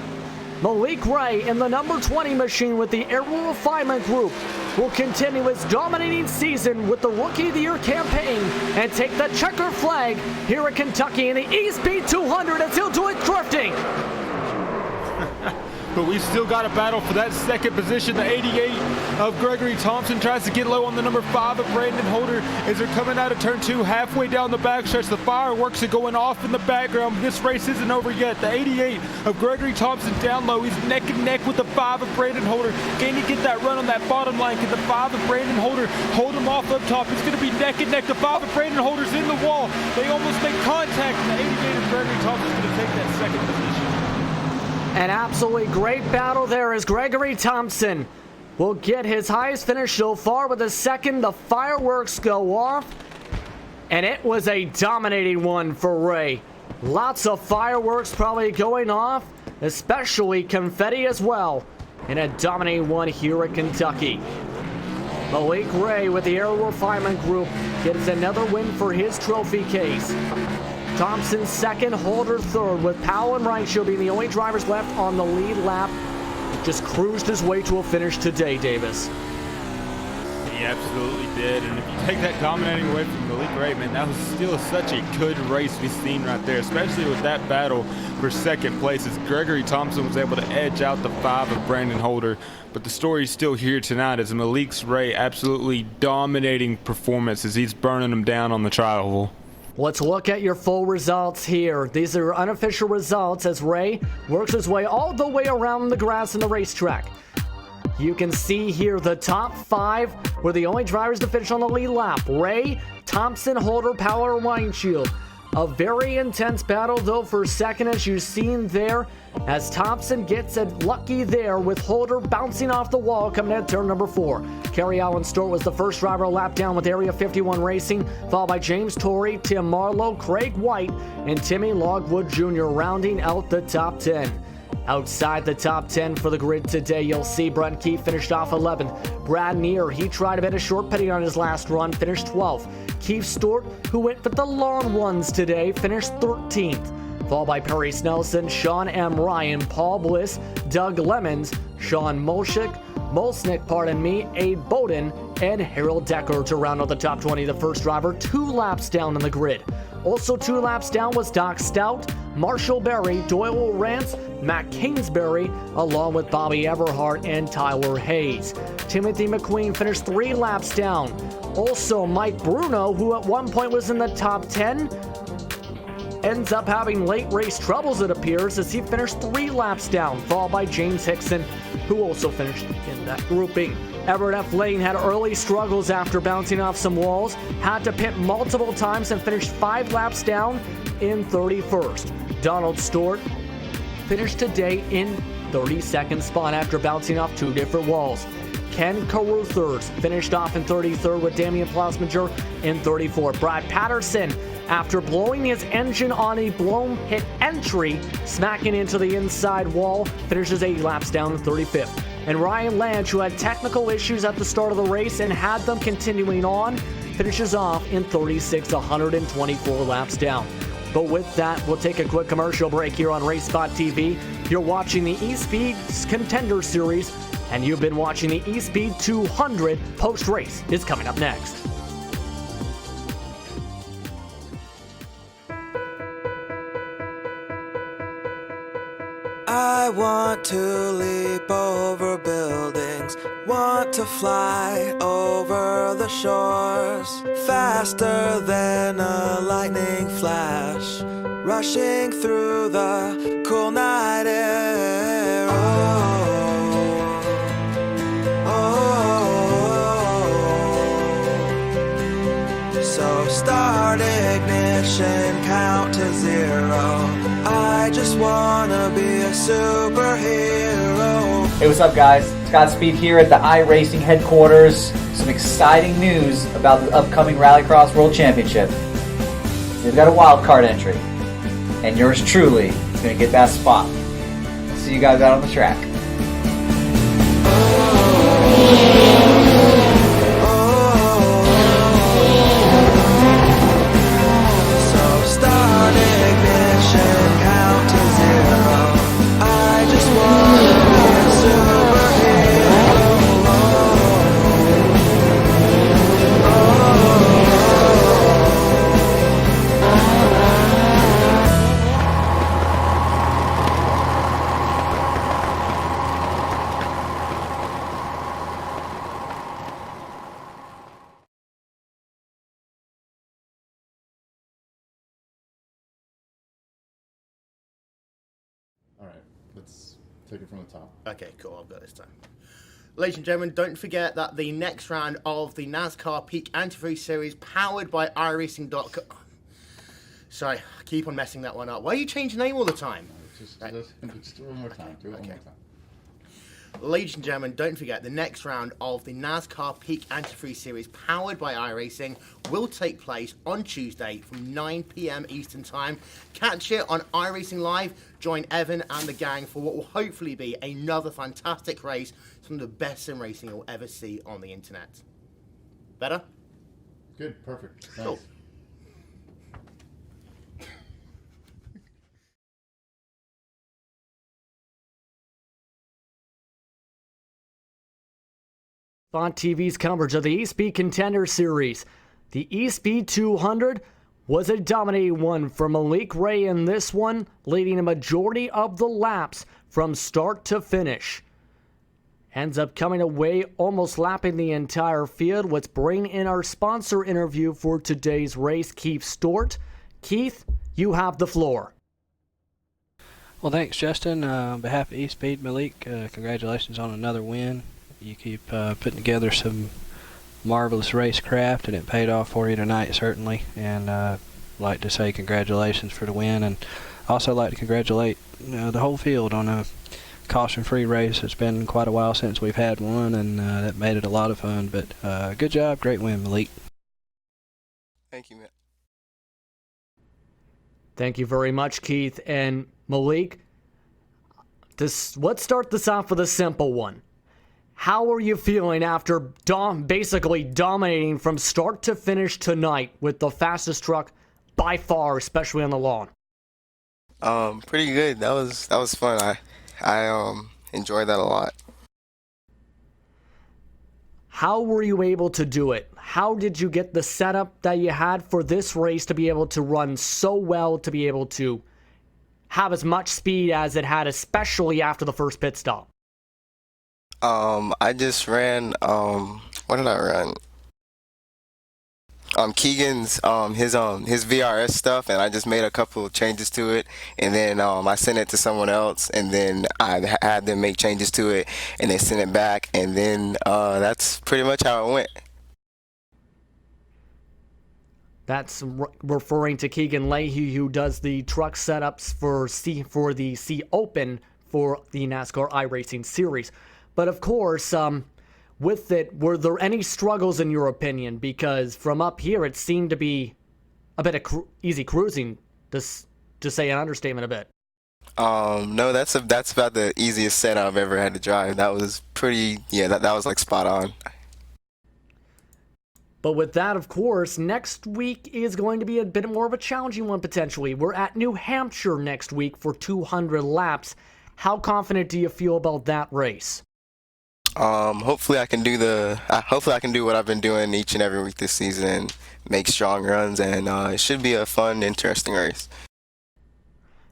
Malik Ray in the number 20 machine with the Aero Refinement Group will continue his dominating season with the Rookie of the Year campaign and take the checker flag here at Kentucky in the Espeed 200 as he'll do it drifting. But we've still got a battle for that 2nd position. The 88 of Gregory Thompson tries to get low on the number 5 of Brandon Holder as they're coming out of turn 2, halfway down the backstretch. The fireworks are going off in the background. This race isn't over yet. The 88 of Gregory Thompson down low. He's neck and neck with the 5 of Brandon Holder. Can he get that run on that bottom line? Can the 5 of Brandon Holder hold him off up top? It's going to be neck and neck. The 5 of Brandon Holder's in the wall. They almost make contact, and the 88 of Gregory Thompson's going to take that 2nd position. An absolutely great battle there as Gregory Thompson will get his highest finish so far with the 2nd. The fireworks go off, and it was a dominating one for Ray. Lots of fireworks probably going off, especially confetti as well, in a dominating one here at Kentucky. Malik Ray with the Aero Refinement Group gets another win for his trophy case. Thompson 2nd, Holder 3rd, with Powell and Ryan Shield being the only drivers left on the lead lap. Just cruised his way to a finish today, Davis. He absolutely did, and if you take that dominating away from Malik Ray, man, that was still such a good race we've seen right there, especially with that battle for 2nd place, as Gregory Thompson was able to edge out the 5 of Brandon Holder. But the story's still here tonight as Malik Ray absolutely dominating performance as he's burning them down on the tri-oval. Let's look at your full results here. These are unofficial results as Ray works his way all the way around the grass in the racetrack. You can see here the top 5 were the only drivers to finish on the lead lap. Ray, Thompson, Holder, Powell, and Ryan Shield. A very intense battle, though, for second, as you've seen there, as Thompson gets it lucky there with Holder bouncing off the wall coming at turn number 4. Kerry Allen Stewart was the first driver lap down with Area 51 Racing, followed by James Torrey, Tim Marlowe, Craig White, and Timmy Logwood Jr. rounding out the top 10. Outside the top 10 for the grid today, you'll see Brent Keith finished off 11th. Brad Neer, he tried a bit of short pitting on his last run, finished 12th. Keith Stewart, who went for the long runs today, finished 13th. Followed by Perry Snelson, Sean M. Ryan, Paul Bliss, Doug Lemons, Sean Molsnick, Abe Bowden, and Harold Decker to round out the top 20. The first driver 2 laps down on the grid. Also 2 laps down was Doc Stout, Marshall Berry, Doyle Rance, Matt Kingsbury, along with Bobby Everhart and Tyler Hayes. Timothy McQueen finished 3 laps down. Also Mike Bruno, who at one point was in the top 10, ends up having late race troubles, it appears, as he finished 3 laps down, followed by James Hickson, who also finished in that grouping. Everett F. Lane had early struggles after bouncing off some walls, had to pit multiple times and finished 5 laps down in 31st. Donald Stewart finished today in 32nd spot after bouncing off 2 different walls. Ken Caruthers finished off in 33rd with Damian Plasmager in 34th. Brad Patterson, after blowing his engine on a blown pit entry, smacking into the inside wall, finishes 8 laps down in 35th. And Ryan Lange, who had technical issues at the start of the race and had them continuing on, finishes off in 36th, 124 laps down. But with that, we'll take a quick commercial break here on RaceSpotTV. You're watching the Espeed Contender Series, and you've been watching the Espeed 200. Post-race is coming up next. I want to leap over buildings, want to fly over the shores, faster than a lightning flash, rushing through the cool night air. So start ignition, count to 0. I just wanna be a superhero. Hey, what's up, guys? Scott Speed here at the iRacing headquarters. Some exciting news about the upcoming Rallycross World Championship. They've got a wild card entry, and yours truly is going to get that spot. See you guys out on the track. All right, let's take it from the top. Okay, cool. I've got this time. Ladies and gentlemen, don't forget that the next round of the NASCAR Peak Antifreeze Series, powered by iRacing.com. Sorry, I keep on messing that one up. Why do you change the name all the time? Just do it one more time. Do it one more time. Ladies and gentlemen, don't forget the next round of the NASCAR Peak Antifreeze Series, powered by iRacing, will take place on Tuesday from 9 p.m. Eastern Time. Catch it on iRacing Live. Join Evan and the gang for what will hopefully be another fantastic race. Some of the best sim racing you'll ever see on the internet. Better? Good, perfect. Cool. Nice. On TV's coverage of the Espeed Contender Series. The Espeed 200 was a dominating one for Malik Ray in this one, leading a majority of the laps from start to finish. Ends up coming away almost lapping the entire field. Let's bring in our sponsor interview for today's race, Keith Stewart. Keith, you have the floor. Well, thanks, Justin. On behalf of Espeed, Malik, congratulations on another win. You keep putting together some marvelous racecraft, and it paid off for you tonight, certainly. And like to say congratulations for the win, and also like to congratulate the whole field on a caution-free race. It's been quite a while since we've had one, and that made it a lot of fun. But good job, great win, Malik. Thank you, man. Thank you very much, Keith. And Malik, let's start this off with a simple one. How are you feeling after basically dominating from start to finish tonight with the fastest truck by far, especially on the lawn? Pretty good. That was fun. I enjoyed that a lot. How were you able to do it? How did you get the setup that you had for this race to be able to run so well, to be able to have as much speed as it had, especially after the first pit stop? I just ran, what did I run? Keegan's, his VRS stuff, and I just made a couple of changes to it, and then I sent it to someone else, and then I had them make changes to it, and they sent it back, and then that's pretty much how it went. That's referring to Keegan Leahy, who does the truck setups for the C Open for the NASCAR iRacing series. But of course, with it, were there any struggles in your opinion? Because from up here, it seemed to be a bit of easy cruising, to say an understatement a bit. No, that's about the easiest set I've ever had to drive. That was pretty, yeah, that was like spot on. But with that, of course, next week is going to be a bit more of a challenging one potentially. We're at New Hampshire next week for 200 laps. How confident do you feel about that race? Hopefully I can do what I've been doing each and every week this season and make strong runs, and it should be a fun, interesting race.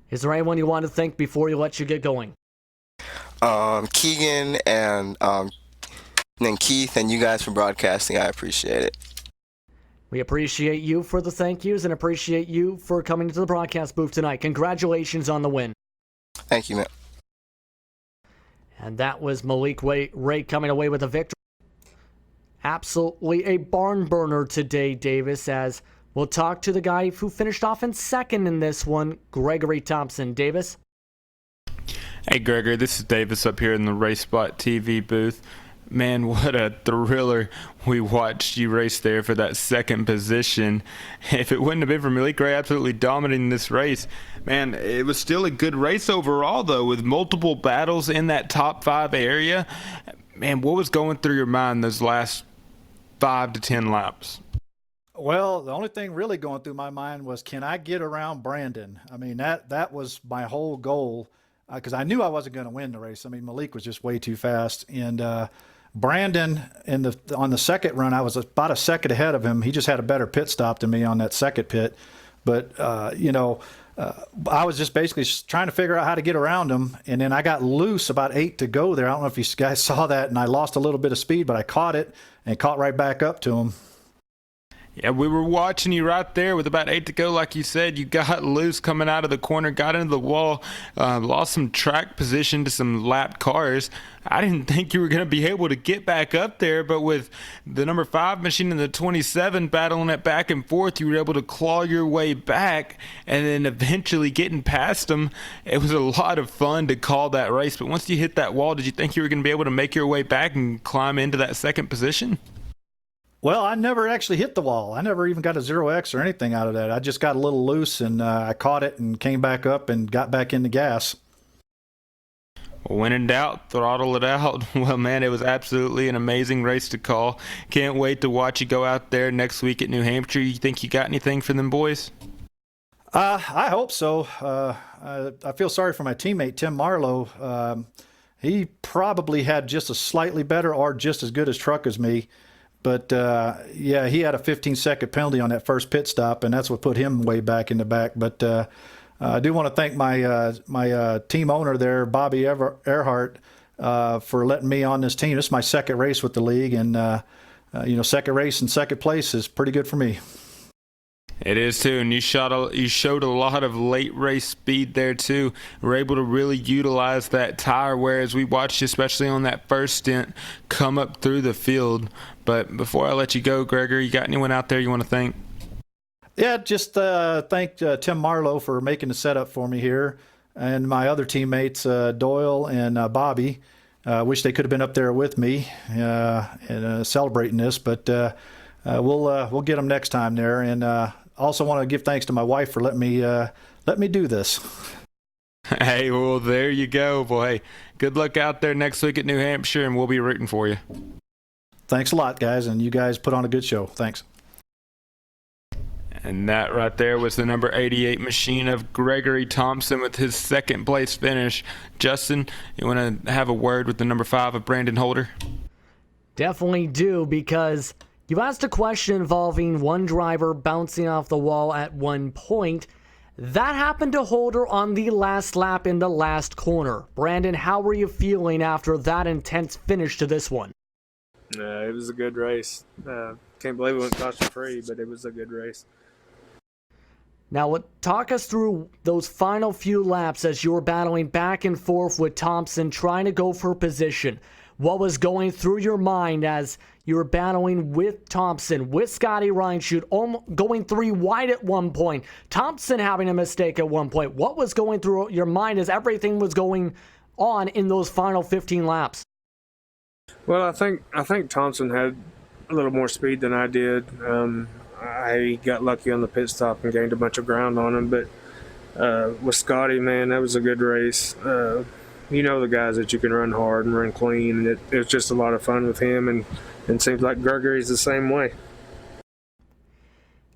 Is there anyone you want to thank before you let you get going? Keegan and then Keith and you guys for broadcasting. I appreciate it. We appreciate you for the thank yous and appreciate you for coming to the broadcast booth tonight. Congratulations on the win. Thank you, man. And that was Malik Ray coming away with a victory. Absolutely a barn burner today, Davis, as we'll talk to the guy who finished off in second in this one, Gregory Thompson. Davis? Hey, Gregory, this is Davis up here in the RaceSpotTV booth. Man, what a thriller we watched you race there for that second position. If it wouldn't have been for Malik Ray absolutely dominating this race, man, it was still a good race overall, though, with multiple battles in that top 5 area. Man, what was going through your mind those last 5 to 10 laps? Well, the only thing really going through my mind was, can I get around Brandon? I mean, that was my whole goal, because I knew I wasn't going to win the race. I mean, Malik was just way too fast, and Brandon on the second run, I was about a second ahead of him. He just had a better pit stop than me on that second pit. But, I was just basically trying to figure out how to get around him. And then I got loose about 8 to go there. I don't know if you guys saw that, and I lost a little bit of speed, but I caught it and caught right back up to him. Yeah, we were watching you right there with about 8 to go. Like you said, you got loose coming out of the corner, got into the wall, lost some track position to some lapped cars. I didn't think you were going to be able to get back up there, but with the number 5 machine and the 27 battling it back and forth, you were able to claw your way back and then eventually getting past them. It was a lot of fun to call that race, but once you hit that wall, did you think you were going to be able to make your way back and climb into that second position? Well, I never actually hit the wall. I never even got a 0X or anything out of that. I just got a little loose, and I caught it and came back up and got back in the gas. When in doubt, throttle it out. Well, man, it was absolutely an amazing race to call. Can't wait to watch you go out there next week at New Hampshire. You think you got anything for them boys? I hope so. I feel sorry for my teammate, Tim Marlowe. He probably had just a slightly better or just as good as truck as me. But, yeah, he had a 15-second penalty on that first pit stop, and that's what put him way back in the back. But I do want to thank my team owner there, Bobby Earhart, for letting me on this team. This is my second race with the league, and, second race and second place is pretty good for me. It is too, and you showed a lot of late race speed there too. We're able to really utilize that tire, whereas we watched you, especially on that first stint, come up through the field. But before I let you go, Gregory, you got anyone out there you want to thank? Yeah, just thank Tim Marlowe for making the setup for me here, and my other teammates, Doyle and Bobby. Wish they could have been up there with me and celebrating this, but we'll get them next time there. And also want to give thanks to my wife for letting me do this. Hey, well, there you go, boy. Good luck out there next week at New Hampshire, and we'll be rooting for you. Thanks a lot, guys, and you guys put on a good show. Thanks. And that right there was the number 88 machine of Gregory Thompson with his second place finish. Justin, you want to have a word with the number 5 of Brandon Holder? Definitely do, because you asked a question involving one driver bouncing off the wall at one point. That happened to Holder on the last lap in the last corner. Brandon, how were you feeling after that intense finish to this one? It was a good race. Can't believe it went caution free, but it was a good race. Now, talk us through those final few laps as you were battling back and forth with Thompson, trying to go for position. What was going through your mind as you were battling with Thompson, with Scotty Reinschut, going 3 wide at one point, Thompson having a mistake at one point? What was going through your mind as everything was going on in those final 15 laps? Well, I think Thompson had a little more speed than I did. I got lucky on the pit stop and gained a bunch of ground on him, but with Scotty, man, that was a good race. You know the guys that you can run hard and run clean, and it was just a lot of fun with him, and it seems like Gregory's the same way.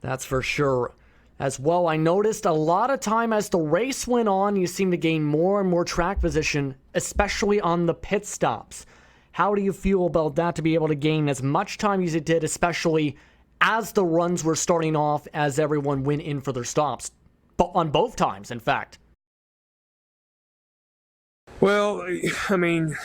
That's for sure. As well, I noticed a lot of time as the race went on, you seemed to gain more and more track position, especially on the pit stops. How do you feel about that, to be able to gain as much time as it did, especially as the runs were starting off, as everyone went in for their stops? But on both times, in fact. Well, I mean,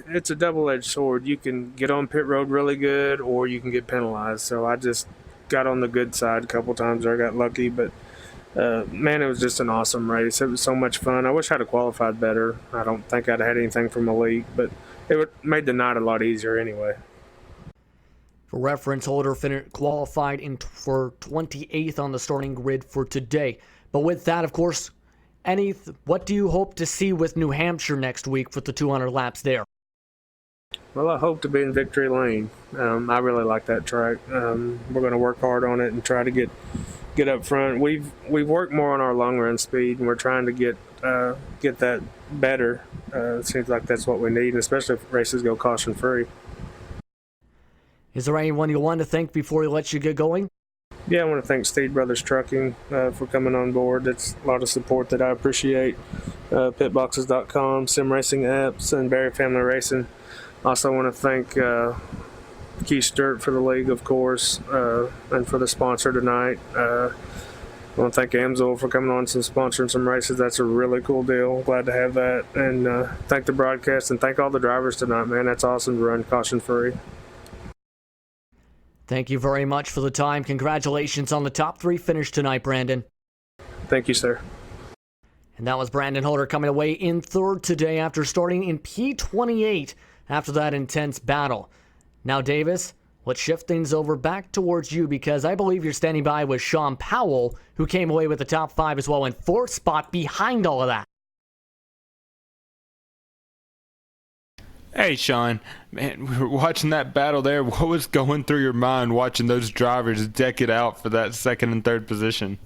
it's a double-edged sword. You can get on pit road really good, or you can get penalized. So I just got on the good side a couple times where I got lucky. But, man, it was just an awesome race. It was so much fun. I wish I'd have qualified better. I don't think I'd had anything from Malik, but it made the night a lot easier anyway. For reference, Holder qualified for 28th on the starting grid for today. But with that, of course, what do you hope to see with New Hampshire next week with the 200 laps there? Well, I hope to be in victory lane. I really like that track. We're going to work hard on it and try to get up front. We've worked more on our long run speed, and we're trying to get that better. It seems like that's what we need, and especially if races go caution free. Is there anyone you want to thank before we let you get going? Yeah, I want to thank Steed Brothers Trucking for coming on board. It's a lot of support that I appreciate. Pitboxes.com, Sim Racing Apps, and Barry Family Racing. Also want to thank Keith Sturt for the league, of course, and for the sponsor tonight. I want to thank Amsoil for coming on and sponsoring some races. That's a really cool deal. Glad to have that. And thank the broadcast, and thank all the drivers tonight, man. That's awesome to run caution-free. Thank you very much for the time. Congratulations on the top 3 finish tonight, Brandon. Thank you, sir. And that was Brandon Holder coming away in 3rd today after starting in P28 after that intense battle. Now, Davis, let's shift things over back towards you, because I believe you're standing by with Sean Powell, who came away with the top 5 as well in 4th spot behind all of that. Hey, Sean, man, we were watching that battle there. What was going through your mind watching those drivers deck it out for that 2nd and 3rd position?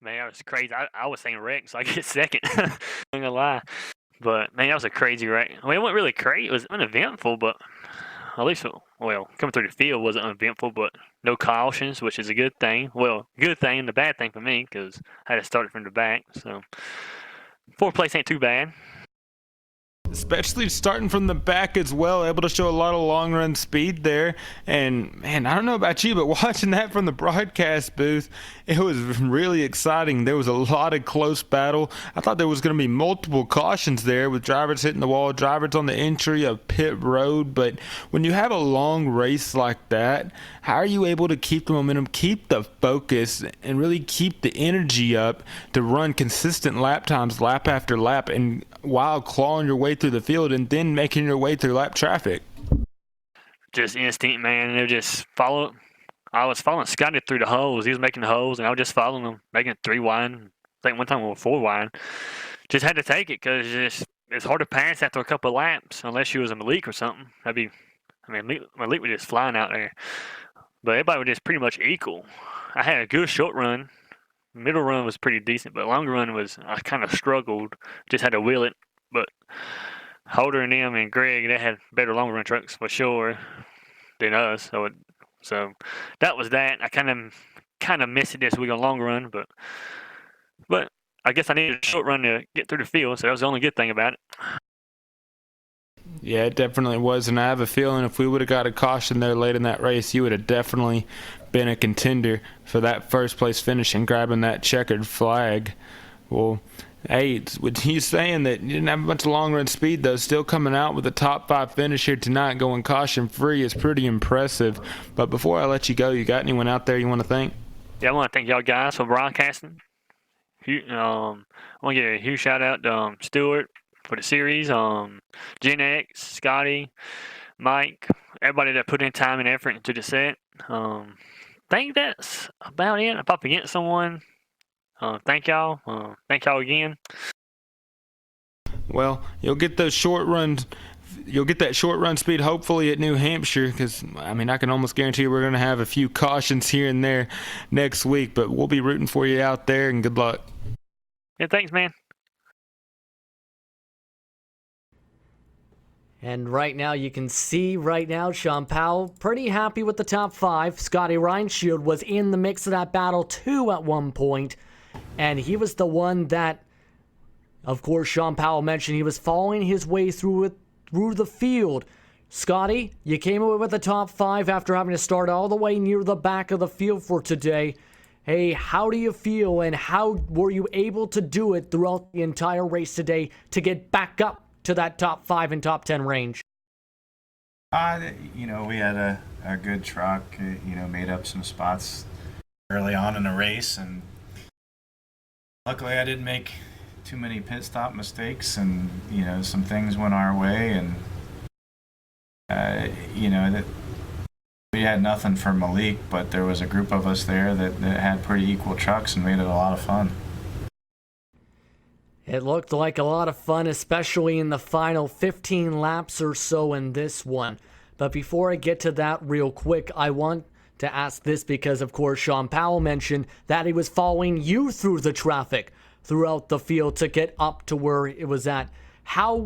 Man, that was crazy. I was saying wreck, so I get 2nd. I'm not gonna lie. But, man, that was a crazy wreck. I mean, it wasn't really crazy. It was uneventful, but at least, well, coming through the field wasn't uneventful, but no cautions, which is a good thing. Well, good thing and the bad thing for me, because I had to start it from the back. So, 4th place ain't too bad. Especially starting from the back as well, able to show a lot of long run speed there. And man, I don't know about you, but watching that from the broadcast booth, it was really exciting. There was a lot of close battle. I thought there was going to be multiple cautions there with drivers hitting the wall, drivers on the entry of pit road. But when you have a long race like that, how are you able to keep the momentum, keep the focus, and really keep the energy up to run consistent lap times, lap after lap, and while clawing your way through the field and then making your way through lap traffic? Just instinct, man. They're just follow. I was following Scotty through the holes. He was making the holes, and I was just following him, making it 3 wide. I think one time we were 4 wide. Just had to take it because it's hard to pass after a couple of laps unless you was a Malik or something. Malik was just flying out there. But everybody was just pretty much equal. I had a good short run. Middle run was pretty decent, but long run I kind of struggled. Just had to wheel it. But Holder and them and Greg, they had better long run trucks for sure than us. So that was that. I kind of missed it this week on long run, but I guess I needed a short run to get through the field, so that was the only good thing about it. Yeah, it definitely was, and I have a feeling if we would have got a caution there late in that race, you would have definitely been a contender for that first place finish and grabbing that checkered flag. Well, hey, with you saying that you didn't have a bunch of long run speed, though, still coming out with a top 5 finish here tonight, going caution free is pretty impressive. But before I let you go, you got anyone out there you want to thank? Yeah, I want to thank y'all guys for broadcasting. I want to give a huge shout out to Stewart for the series, Gen X, Scotty, Mike, everybody that put in time and effort into the set. Think that's about it. If I forget someone, thank y'all. Thank y'all again. Well, you'll get that short run speed hopefully at New Hampshire, because I can almost guarantee you we're going to have a few cautions here and there next week, but we'll be rooting for you out there, and good luck. Yeah, thanks, man. And right now, you can see Sean Powell pretty happy with the top 5. Scotty Reinshield was in the mix of that battle too at one point, and he was the one that, of course, Sean Powell mentioned he was following his way through the field. Scotty, you came away with the top 5 after having to start all the way near the back of the field for today. Hey, how do you feel, and how were you able to do it throughout the entire race today to get back up to that top 5 and top 10 range? We had a good truck, made up some spots early on in the race, and luckily I didn't make too many pit stop mistakes, and some things went our way, and that we had nothing for Malik, but there was a group of us there that had pretty equal trucks and made it a lot of fun. It looked like a lot of fun, especially in the final 15 laps or so in this one. But before I get to that real quick, I want to ask this because, of course, Sean Powell mentioned that he was following you through the traffic throughout the field to get up to where it was at. How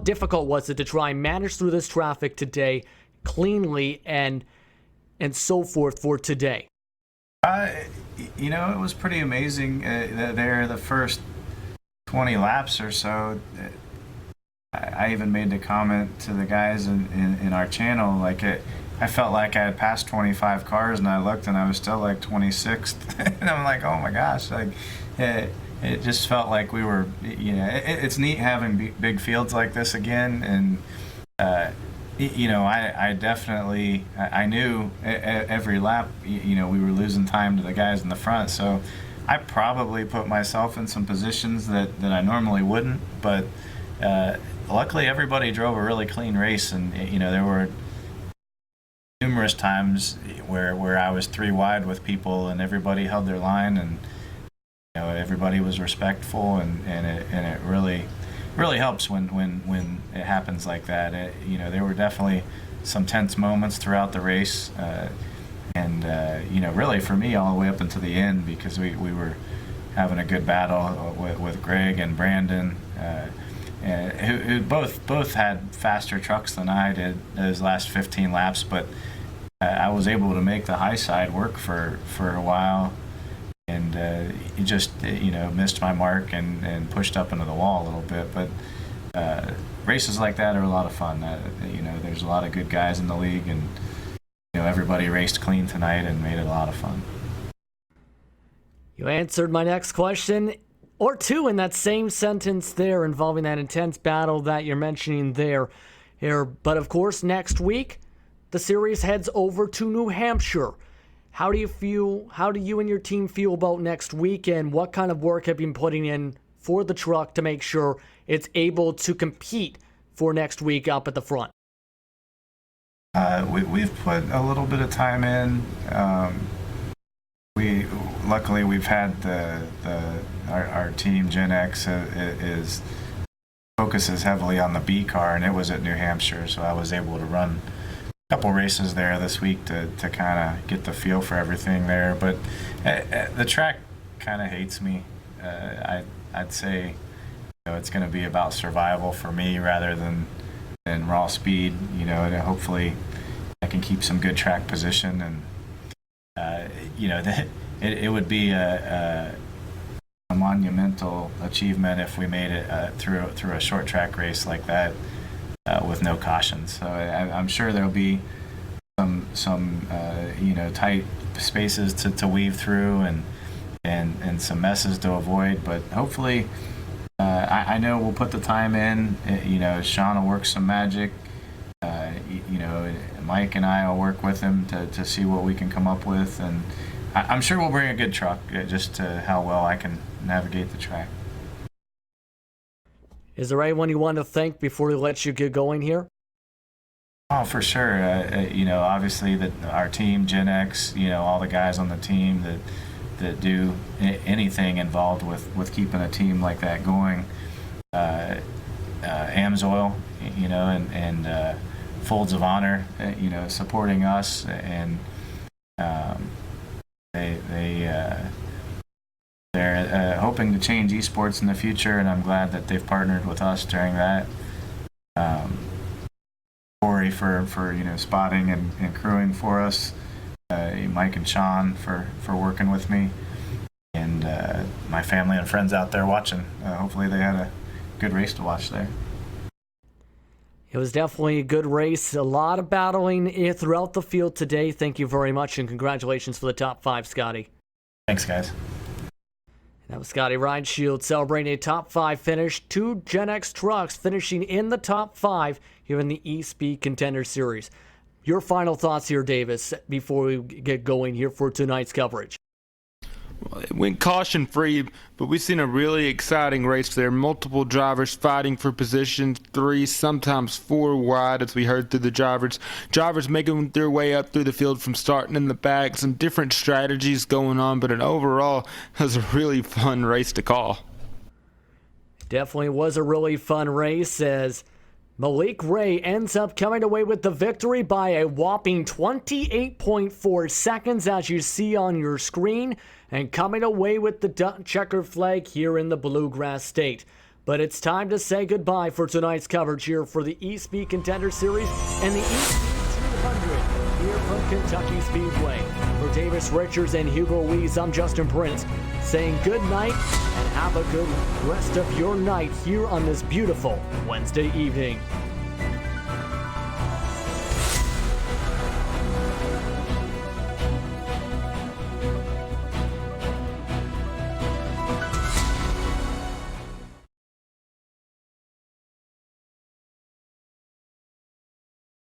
difficult was it to try and manage through this traffic today cleanly and so forth for today? It was pretty amazing. The first 20 laps or so, I even made the comment to the guys in our channel, I felt like I had passed 25 cars, and I looked and I was still like 26th. And I'm like, oh my gosh, it just felt like we were, it's neat having big fields like this again. And, I definitely, I knew every lap, we were losing time to the guys in the front. So I probably put myself in some positions that I normally wouldn't. But luckily everybody drove a really clean race. And, there were numerous times where I was 3 wide with people, and everybody held their line, and everybody was respectful, and it really helps when it happens like that. There were definitely some tense moments throughout the race, and really for me all the way up until the end, because we were having a good battle with Greg and Brandon, who both had faster trucks than I did those last 15 laps, but I was able to make the high side work for a while, and just missed my mark and pushed up into the wall a little bit. But races like that are a lot of fun. There's a lot of good guys in the league, and everybody raced clean tonight and made it a lot of fun. You answered my next question or two in that same sentence there, involving that intense battle that you're mentioning there. But of course, next week the series heads over to New Hampshire. How do you and your team feel about next week, and what kind of work have you been putting in for the truck to make sure it's able to compete for next week up at the front? We've put a little bit of time in. Luckily we've had our team Gen X focuses heavily on the B car, and it was at New Hampshire, so I was able to run a couple races there this week to kind of get the feel for everything there. But the track kind of hates me. I'd say it's going to be about survival for me rather than raw speed. And hopefully I can keep some good track position, and it would be a monumental achievement if we made it through a short track race like that with no cautions. So I'm sure there'll be some tight spaces to weave through and some messes to avoid, but hopefully I know we'll put the time in. Sean will work some magic. Mike and I will work with him to see what we can come up with, and I'm sure we'll bring a good truck, just to how well I can navigate the track. Is there anyone you want to thank before we let you get going here? Oh, for sure. Obviously our team, Gen X, all the guys on the team that do anything involved with keeping a team like that going. Amsoil, and Folds of Honor, supporting us, and they're hoping to change esports in the future, and I'm glad that they've partnered with us during that. Corey for spotting and crewing for us. Mike and Sean for working with me, and my family and friends out there watching. Hopefully they had a good race to watch there. It was definitely a good race. A lot of battling throughout the field today. Thank you very much, and congratulations for the top 5, Scotty. Thanks, guys. That was Scotty Reinshield celebrating a top 5 finish. 2 Gen X trucks finishing in the top 5 here in the Espeed Contender Series. Your final thoughts here, Davis, before we get going here for tonight's coverage. Well, it went caution-free, but we've seen a really exciting race there. Multiple drivers fighting for position 3, sometimes 4 wide, as we heard through the drivers. Drivers making their way up through the field from starting in the back. Some different strategies going on, but overall, it was a really fun race to call. Definitely was a really fun race, as Malik Ray ends up coming away with the victory by a whopping 28.4 seconds, as you see on your screen, and coming away with the checkered flag here in the Bluegrass State. But it's time to say goodbye for tonight's coverage here for the Espeed Contender Series and the Espeed 200 here from Kentucky Speedway. For Davis Richards and Hugo Wees, I'm Justin Prince, saying good night and have a good rest of your night here on this beautiful Wednesday evening.